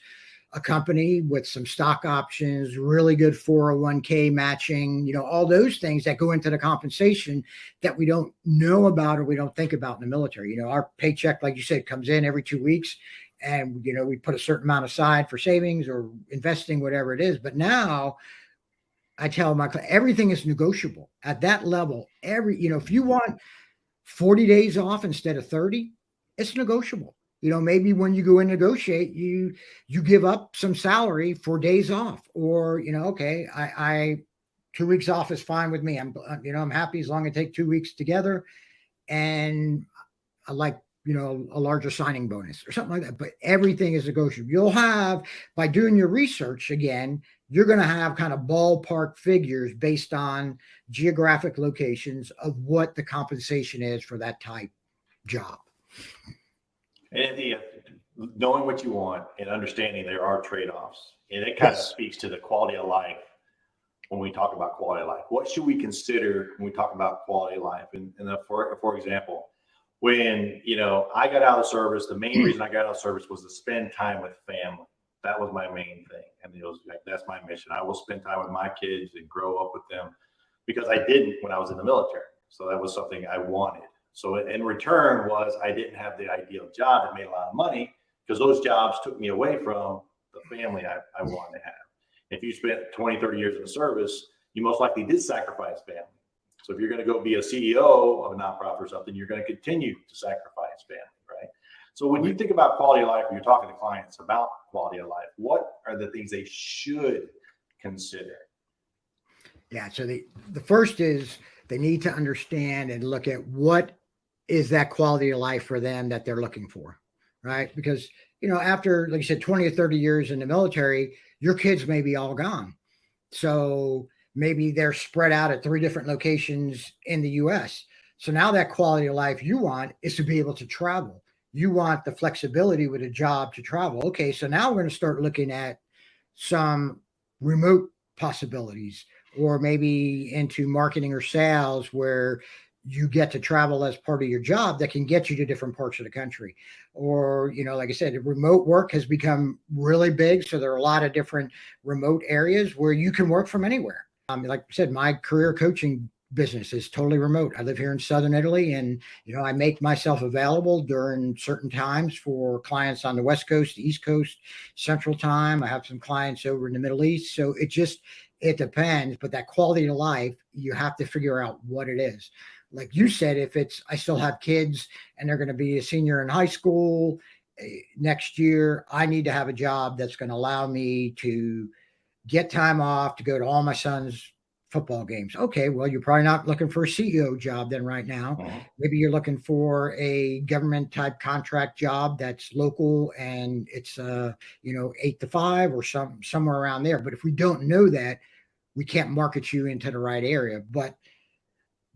a company with some stock options, really good 401k matching, all those things that go into the compensation that we don't know about or we don't think about in the military. Our paycheck, like you said, comes in every 2 weeks. And, we put a certain amount aside for savings or investing, whatever it is. But now I tell my client, everything is negotiable at that level. If you want 40 days off instead of 30, it's negotiable. Maybe when you go and negotiate, you give up some salary for days off, or, okay, I 2 weeks off is fine with me. I'm happy as long as I take 2 weeks together, and I like, a larger signing bonus or something like that. But everything is negotiable. You'll have, by doing your research again, you're going to have kind of ballpark figures based on geographic locations of what the compensation is for that type job. And knowing what you want and understanding there are trade-offs, and it kind of speaks to the quality of life when we talk about quality of life? What should we consider when we talk about quality of life? For example, when, I got out of service, the main reason I got out of service was to spend time with family. That was my main thing. And it was like, that's my mission. I will spend time with my kids and grow up with them, because I didn't when I was in the military. So that was something I wanted. So in return was I didn't have the ideal job that made a lot of money, because those jobs took me away from the family I wanted to have. If you spent 20, 30 years in the service, you most likely did sacrifice family. So if you're going to go be a CEO of a nonprofit or something, you're going to continue to sacrifice family, right? So when you think about quality of life, when you're talking to clients about quality of life, what are the things they should consider? Yeah. So the first is they need to understand and look at what is that quality of life for them that they're looking for, right? Because, after, like you said, 20 or 30 years in the military, your kids may be all gone. So maybe they're spread out at 3 different locations in the US. So now that quality of life you want is to be able to travel. You want the flexibility with a job to travel. Okay, so now we're going to start looking at some remote possibilities, or maybe into marketing or sales where you get to travel as part of your job that can get you to different parts of the country. Or, like I said, remote work has become really big. So there are a lot of different remote areas where you can work from anywhere. Like I said, my career coaching business is totally remote. I live here in Southern Italy, and I make myself available during certain times for clients on the West Coast, the East Coast, Central Time. I have some clients over in the Middle East. So it depends, but that quality of life, you have to figure out what it is. Like you said, if it's, I still have kids and they're going to be a senior in high school next year, I need to have a job that's going to allow me to get time off to go to all my son's football games. Okay, well, you're probably not looking for a CEO job then right now. Maybe you're looking for a government type contract job that's local and it's 8 to 5 or somewhere around there. But if we don't know that, we can't market you into the right area. But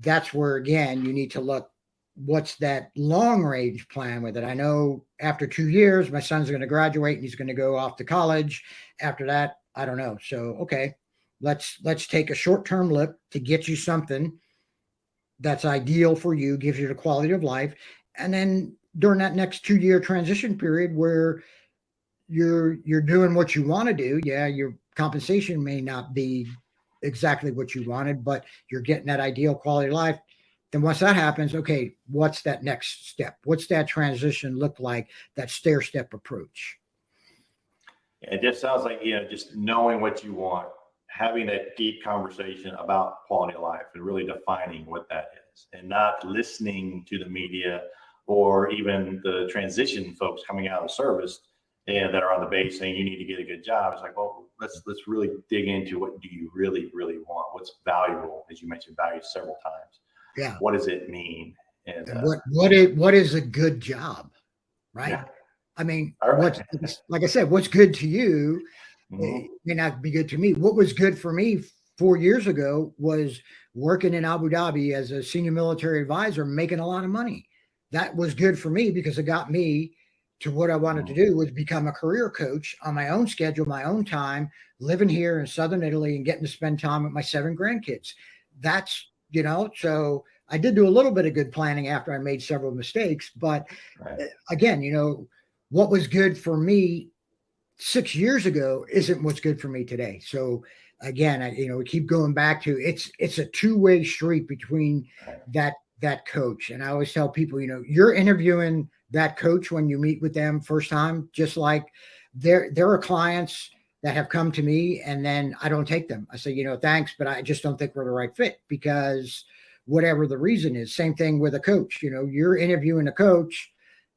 that's where, again, you need to look, what's that long range plan with it? I know after 2 years, my son's going to graduate and he's going to go off to college. After that, I don't know. So, okay, let's take a short-term look to get you something that's ideal for you, gives you the quality of life. And then during that next 2-year transition period where you're doing what you want to do, yeah, your compensation may not be exactly what you wanted, but you're getting that ideal quality of life. Then once that happens, okay, what's that next step? What's that transition look like, that stair-step approach? It just sounds like, just knowing what you want, having that deep conversation about quality of life and really defining what that is, and not listening to the media or even the transition folks coming out of service and that are on the base saying you need to get a good job. It's like, well, let's really dig into what do you really, really want? What's valuable? As you mentioned, value several times. Yeah. What does it mean? And what is a good job, right? Yeah. I mean, right. Like I said, what's good to you may not be good to me. What was good for me 4 years ago was working in Abu Dhabi as a senior military advisor, making a lot of money. That was good for me because it got me to what I wanted to do, was become a career coach on my own schedule, my own time, living here in Southern Italy and getting to spend time with my 7 grandkids. That's, so I did do a little bit of good planning after I made several mistakes, but again, what was good for me 6 years ago isn't what's good for me today. So again, we keep going back to it's a two-way street between that coach. And I always tell people, you're interviewing that coach when you meet with them first time, just like there are clients that have come to me and then I don't take them. I say, thanks, but I just don't think we're the right fit because whatever the reason is. Same thing with a coach. You're interviewing a coach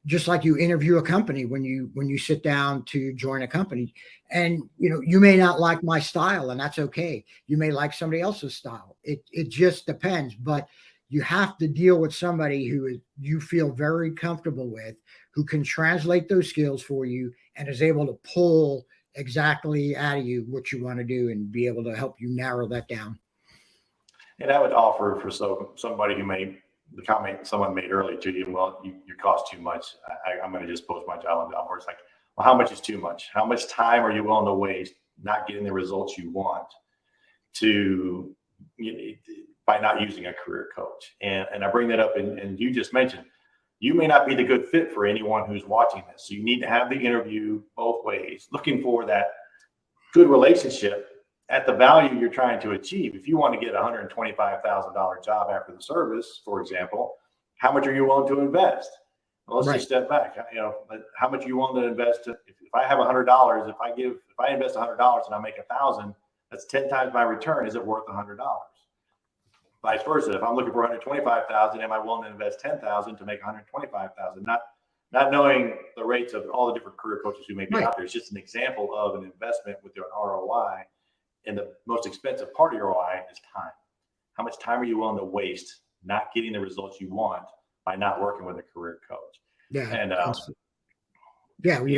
just like you interview a company when you sit down to join a company. And you may not like my style, and that's okay. You may like somebody else's style. It just depends. But you have to deal with somebody who you feel very comfortable with, who can translate those skills for you and is able to pull exactly out of you what you want to do and be able to help you narrow that down. And I would offer for somebody who made the comment someone made earlier to you, well, you cost too much. I'm going to just post my job on where it's like, well, how much is too much? How much time are you willing to waste not getting the results you want to, by not using a career coach. And I bring that up, and you just mentioned, you may not be the good fit for anyone who's watching this. So you need to have the interview both ways, looking for that good relationship at the value you're trying to achieve. If you want to get a $125,000 job after the service, for example, how much are you willing to invest? Well, let's just step back. How much are you willing to invest? If I have $100, if I invest $100 and I make 1,000, that's 10 times my return. Is it worth $100? Vice versa. If I'm looking for 125,000, am I willing to invest 10,000 to make 125,000? Not knowing the rates of all the different career coaches who may be out there. It's just an example of an investment with your ROI. And the most expensive part of your ROI is time. How much time are you willing to waste not getting the results you want by not working with a career coach? Yeah. And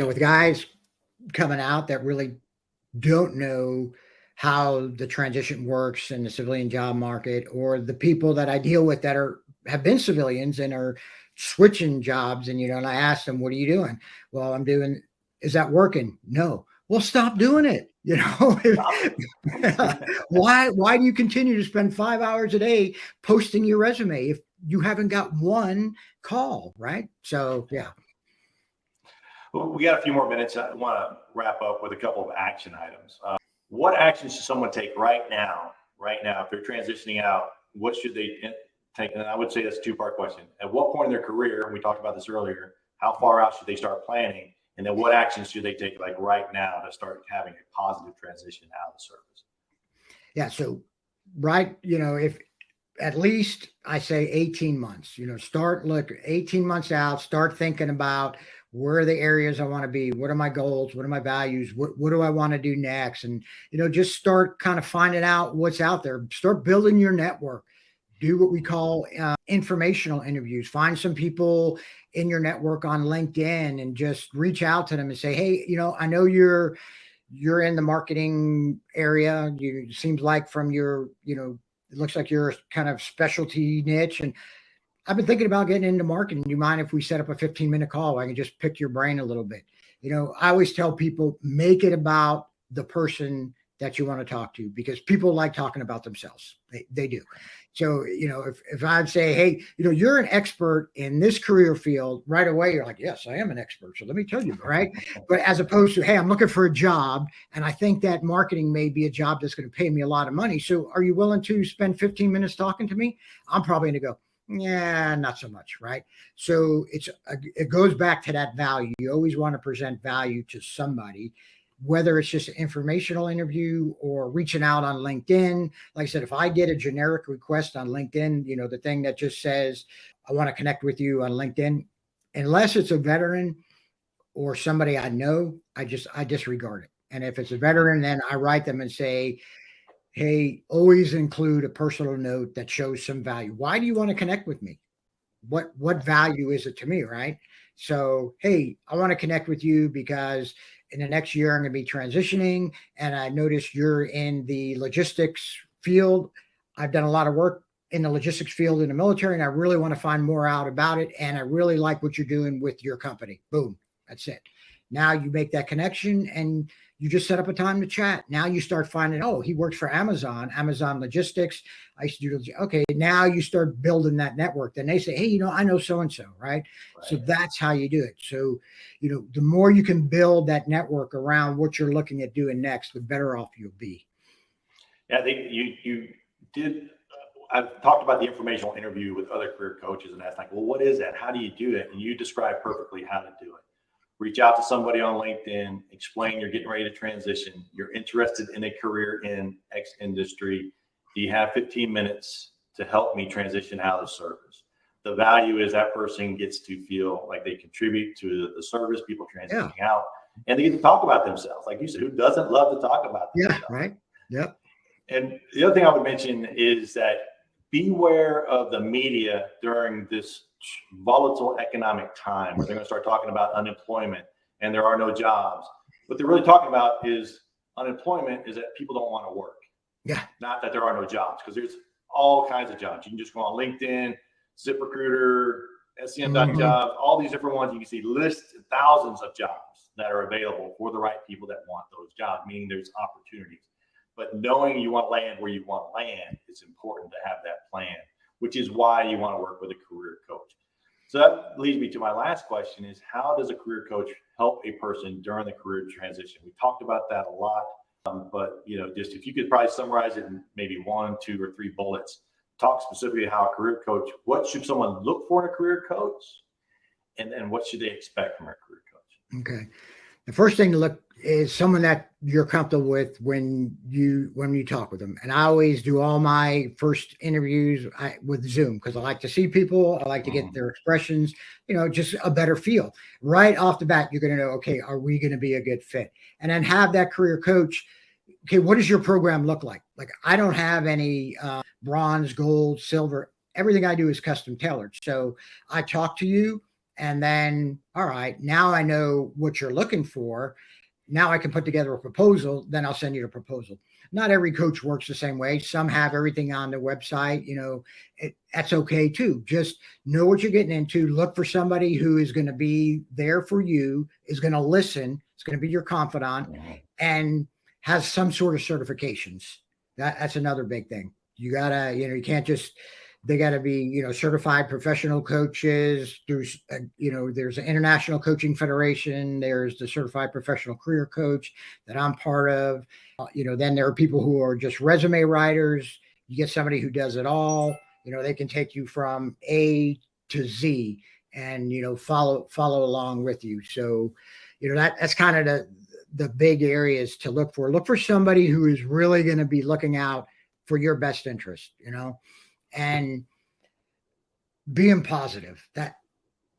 with guys coming out that really don't know how the transition works in the civilian job market, or the people that I deal with that have been civilians and are switching jobs, and and I ask them, what are you doing? Well, I'm doing, is that working? No. Well, stop doing it. Why do you continue to spend 5 hours a day posting your resume if you haven't got one call, right? So, yeah. Well, we got a few more minutes. I want to wrap up with a couple of action items. What actions should someone take right now, if they're transitioning out? What should they take? And I would say that's a two-part question. At what point in their career, and we talked about this earlier, how far out should they start planning? And then what actions should they take right now to start having a positive transition out of the service? Yeah. So, if at least I say 18 months, start 18 months out, start thinking about where are the areas I want to be? What are my goals? What are my values? What do I want to do next? And, just start kind of finding out what's out there. Start building your network. Do what we call informational interviews. Find some people in your network on LinkedIn and just reach out to them and say, hey, I know you're in the marketing area. It seems like from your, it looks like you're kind of specialty niche. And I've been thinking about getting into marketing. Do you mind if we set up a 15-minute call? I can just pick your brain a little bit. I always tell people, make it about the person that you want to talk to, because people like talking about themselves. They do. So, if I'd say, hey, you're an expert in this career field, right away, you're like, yes, I am an expert. So let me tell you, right? But as opposed to, hey, I'm looking for a job, and I think that marketing may be a job that's going to pay me a lot of money. So are you willing to spend 15 minutes talking to me? I'm probably going to go, yeah, not so much, right? So it goes back to that value. You always want to present value to somebody, whether it's just an informational interview or reaching out on LinkedIn. Like I said, if I get a generic request on LinkedIn, the thing that just says, I want to connect with you on LinkedIn, unless it's a veteran or somebody I know, I disregard it. And if it's a veteran, then I write them and say, hey, always include a personal note that shows some value. Why do you want to connect with me? What value is it to me, right? So, hey, I want to connect with you because in the next year, I'm going to be transitioning, and I noticed you're in the logistics field. I've done a lot of work in the logistics field in the military, and I really want to find more out about it. And I really like what you're doing with your company. Boom. That's it. Now you make that connection and you just set up a time to chat. Now you start finding, oh, he works for Amazon Logistics. I used to do, okay, now you start building that network. Then they say, hey, I know so-and-so, right? So that's how you do it. So, the more you can build that network around what you're looking at doing next, the better off you'll be. Yeah, I think you did. I've talked about the informational interview with other career coaches, and that's like, well, what is that? How do you do it? And you describe perfectly how to do it. Reach out to somebody on LinkedIn, explain you're getting ready to transition. You're interested in a career in X industry. Do you have 15 minutes to help me transition out of service? The value is that person gets to feel like they contribute to the service, people transitioning out, and they get to talk about themselves. Like you said, who doesn't love to talk about themselves? Yeah, right. Yep. And the other thing I would mention is that beware of the media during this volatile economic time where they're going to start talking about unemployment and there are no jobs. What they're really talking about is unemployment is that people don't want to work. Yeah. Not that there are no jobs, because there's all kinds of jobs. You can just go on LinkedIn, ZipRecruiter, SCM.Jobs, all these different ones. You can see lists of thousands of jobs that are available for the right people that want those jobs, meaning there's opportunities. but knowing you want to land where you want to land, it's important to have that plan, which is why you want to work with a career coach. So that leads me to my last question is, how does a career coach help a person during the career transition? We talked about that a lot, but just if you could probably summarize it in maybe 1, 2, or 3 bullets, talk specifically how a career coach, what should someone look for in a career coach, and what should they expect from a career coach? Okay. The first thing to look is someone that you're comfortable with when you talk with them. And I always do all my first interviews with Zoom, because I like to see people. I like to get their expressions, just a better feel. Right off the bat, you're going to know, okay, are we going to be a good fit? And then have that career coach. Okay, what does your program look like? Like, I don't have any bronze, gold, silver. Everything I do is custom tailored. So I talk to you, and then, all right, now I know what you're looking for. Now I can put together a proposal. Then I'll send you the proposal. Not every coach works the same way. Some have everything on their website. That's okay too. Just know what you're getting into. Look for somebody who is going to be there for you, is going to listen, is going to be your confidant, and has some sort of certifications. That's another big thing. You gotta, you can't just, they got to be, certified professional coaches. There's an International Coaching Federation. There's the Certified Professional Career Coach that I'm part of. Then there are people who are just resume writers. You get somebody who does it all. They can take you from A to Z and, follow along with you. So, that's kind of the big areas to look for. Look for somebody who is really going to be looking out for your best interest, and being positive. That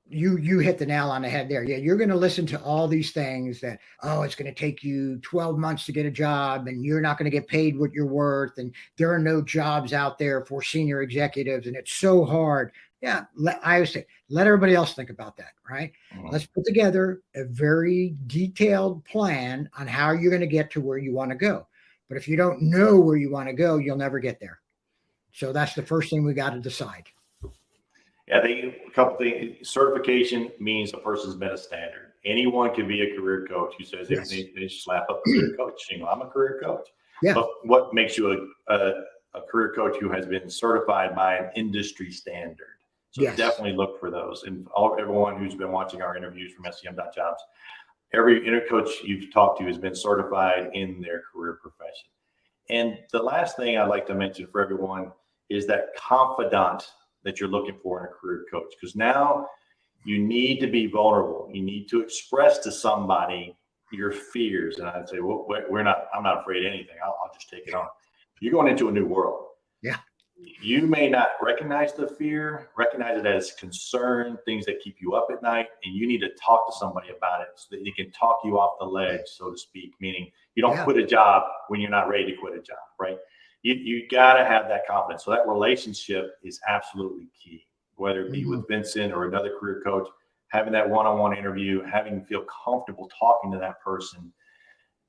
you hit the nail on the head there. Yeah, you're going to listen to all these things that, it's going to take you 12 months to get a job, and you're not going to get paid what you're worth, and there are no jobs out there for senior executives, and it's so hard. Yeah, I always say, let everybody else think about that, right? Let's put together a very detailed plan on how you're going to get to where you want to go. But if you don't know where you want to go, you'll never get there. So that's the first thing we got to decide. Yeah, I think a couple things. Certification means a person's met a standard. Anyone can be a career coach who says, Yes. they slap up career coach. I'm a career coach. Yeah. But what makes you a career coach who has been certified by an industry standard? So Yes. Definitely look for those. And everyone who's been watching our interviews from SCM.Jobs, every inner coach you've talked to has been certified in their career profession. And the last thing I'd like to mention for everyone is that confidant that you're looking for in a career coach, because now you need to be vulnerable. You need to express to somebody your fears. And I'd say, well, I'm not afraid of anything. I'll just take it on. You're going into a new world. Yeah. You may not recognize the fear, recognize it as concern, things that keep you up at night, and you need to talk to somebody about it so that they can talk you off the ledge, so to speak, meaning you don't quit a job when you're not ready to quit a job, right? You got to have that confidence. So that relationship is absolutely key, whether it be with Vincent or another career coach, having that one-on-one interview, having them feel comfortable talking to that person,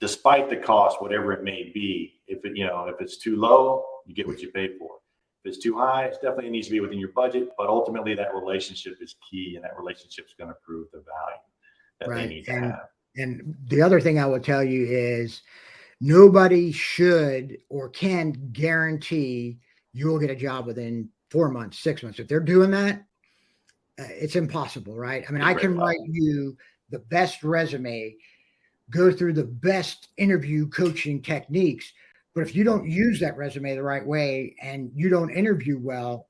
despite the cost, whatever it may be. If it's too low, you get what you pay for. If it's too high, it definitely needs to be within your budget, but ultimately that relationship is key, and that relationship is going to prove the value that they need to have. And the other thing I will tell you is, nobody should or can guarantee you will get a job within 4 months, 6 months. If they're doing that, it's impossible, right? I mean, I can write you the best resume, go through the best interview coaching techniques, but if you don't use that resume the right way and you don't interview well,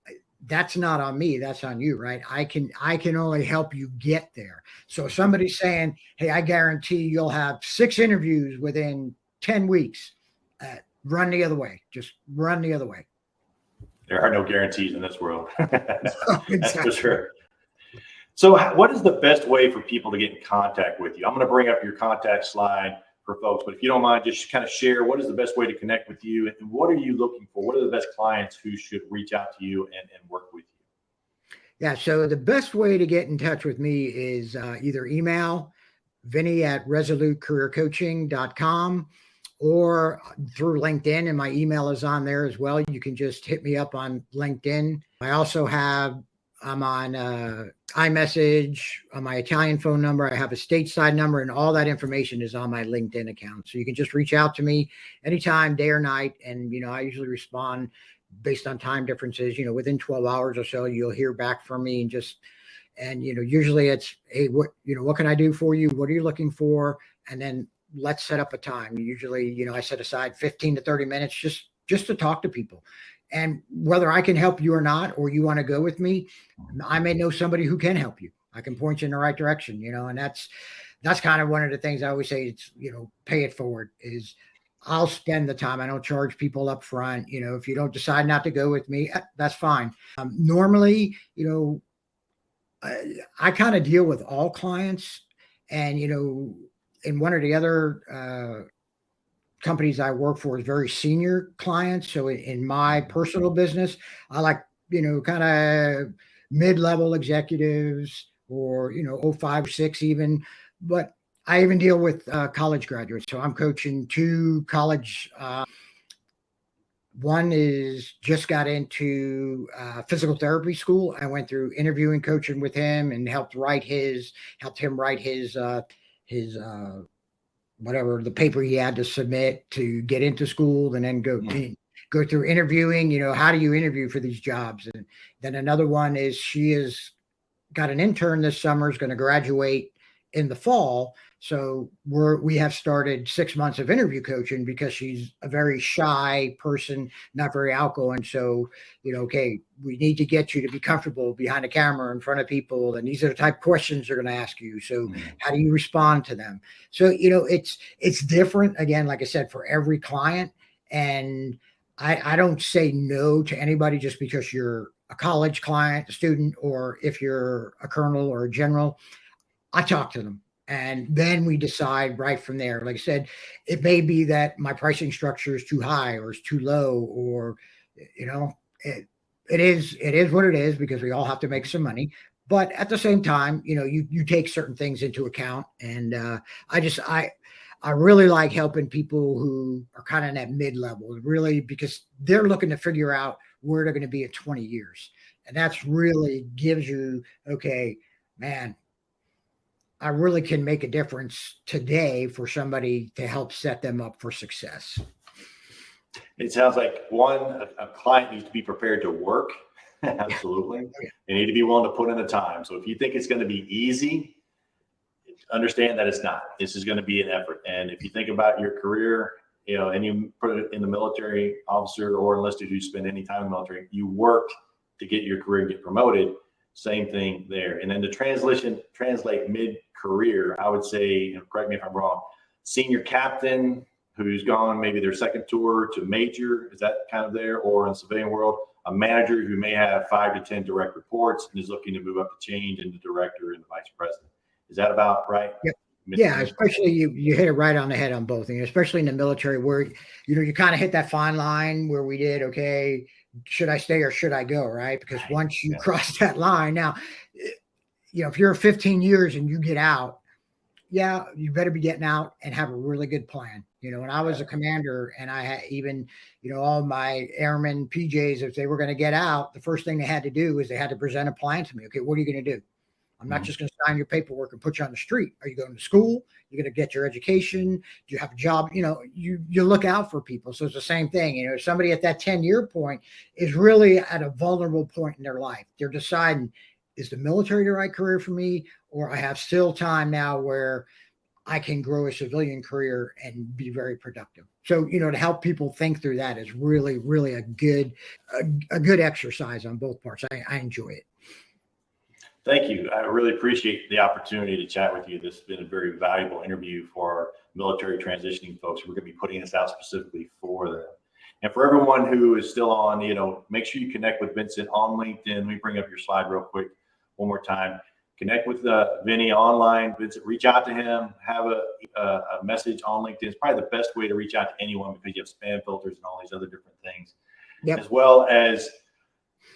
that's not on me. That's on you, right? I can only help you get there. So if somebody's saying, hey, I guarantee you'll have 6 interviews within 10 weeks, run the other way. Just run the other way. There are no guarantees in this world. That's Exactly. for sure. So what is the best way for people to get in contact with you? I'm going to bring up your contact slide for folks, but if you don't mind, just kind of share what is the best way to connect with you, and what are you looking for? What are the best clients who should reach out to you and work with you? Yeah. So the best way to get in touch with me is either email Vinny@resolutecareercoaching.com, or through LinkedIn, and my email is on there as well. You can just hit me up on LinkedIn. I also have I'm on iMessage, on my Italian phone number. I have a stateside number, and all that information is on my LinkedIn account. So you can just reach out to me anytime, day or night. And, I usually respond based on time differences. Within 12 hours or so, you'll hear back from me, and usually it's, hey, what can I do for you? What are you looking for? And then let's set up a time. Usually, I set aside 15 to 30 minutes just to talk to people. And whether I can help you or not, or you want to go with me, I may know somebody who can help you. I can point you in the right direction, and that's kind of one of the things I always say. It's, pay it forward. Is I'll spend the time. I don't charge people up front. If you don't decide not to go with me, that's fine. Normally, I kind of deal with all clients, and, in one or the other companies I work for is very senior clients. So in my personal business, I like, kind of mid-level executives, or, 05, 6 even, but I even deal with college graduates. So I'm coaching 2 college. One is just got into physical therapy school. I went through interviewing coaching with him and helped him write his whatever the paper he had to submit to get into school, and then go through interviewing. How do you interview for these jobs? And then another one is, she has got an intern this summer, is going to graduate in the fall. So we have started 6 months of interview coaching, because she's a very shy person, not very outgoing. So, okay, we need to get you to be comfortable behind a camera in front of people. And these are the type of questions they're going to ask you. So how do you respond to them? So, it's different, again, like I said, for every client. And I don't say no to anybody just because you're a college client, a student, or if you're a colonel or a general. I talk to them, and then we decide right from there. Like I said, it may be that my pricing structure is too high or is too low, or, it is what it is, because we all have to make some money. But at the same time, you take certain things into account. And I really like helping people who are kind of in that mid-level, really, because they're looking to figure out where they're going to be in 20 years. And that's really gives you, okay, man, I really can make a difference today for somebody to help set them up for success. It sounds like a client needs to be prepared to work. Absolutely. They need to be willing to put in the time. So if you think it's going to be easy, understand that it's not. This is going to be an effort. And if you think about your career, and you put it in the military, officer or enlisted who spend any time in the military, you work to get your career and get promoted. Same thing there. And then to translate mid-career, I would say, and correct me if I'm wrong, senior captain who's gone maybe their second tour to major, is that kind of there? Or in the civilian world, a manager who may have 5 to 10 direct reports and is looking to move up the chain into director and vice president. Is that about right? Yep. Yeah, especially you hit it right on the head on both, especially in the military, where you kind of hit that fine line where we did, okay, should I stay or should I go, right? Because once you cross that line, now, if you're 15 years and you get out, yeah, you better be getting out and have a really good plan. When I was a commander, and I had even, all my airmen PJs, if they were going to get out, the first thing they had to do is they had to present a plan to me. Okay, what are you going to do? I'm not just going to sign your paperwork and put you on the street. Are you going to school? You're going to get your education. Do you have a job? You look out for people. So it's the same thing. Somebody at that 10-year point is really at a vulnerable point in their life. They're deciding, is the military the right career for me? Or I have still time now where I can grow a civilian career and be very productive. So, to help people think through that is really, really a good exercise on both parts. I enjoy it. Thank you. I really appreciate the opportunity to chat with you. This has been a very valuable interview for our military transitioning folks. We're going to be putting this out specifically for them. And for everyone who is still on, make sure you connect with Vincent on LinkedIn. Let me bring up your slide real quick one more time. Connect with Vinny online. Vincent, reach out to him. Have a message on LinkedIn. It's probably the best way to reach out to anyone, because you have spam filters and all these other different things. Yep. As well as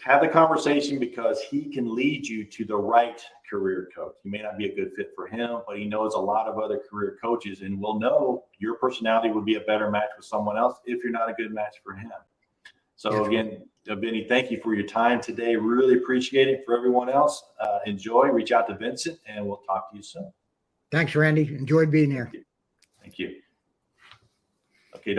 have the conversation, because he can lead you to the right career coach. You may not be a good fit for him, but he knows a lot of other career coaches, and will know your personality would be a better match with someone else if you're not a good match for him. So again, Vinny, thank you for your time today. Really appreciate it. For everyone else, enjoy. Reach out to Vincent, and we'll talk to you soon. Thanks, Randy. Enjoyed being here. Thank you. Okay.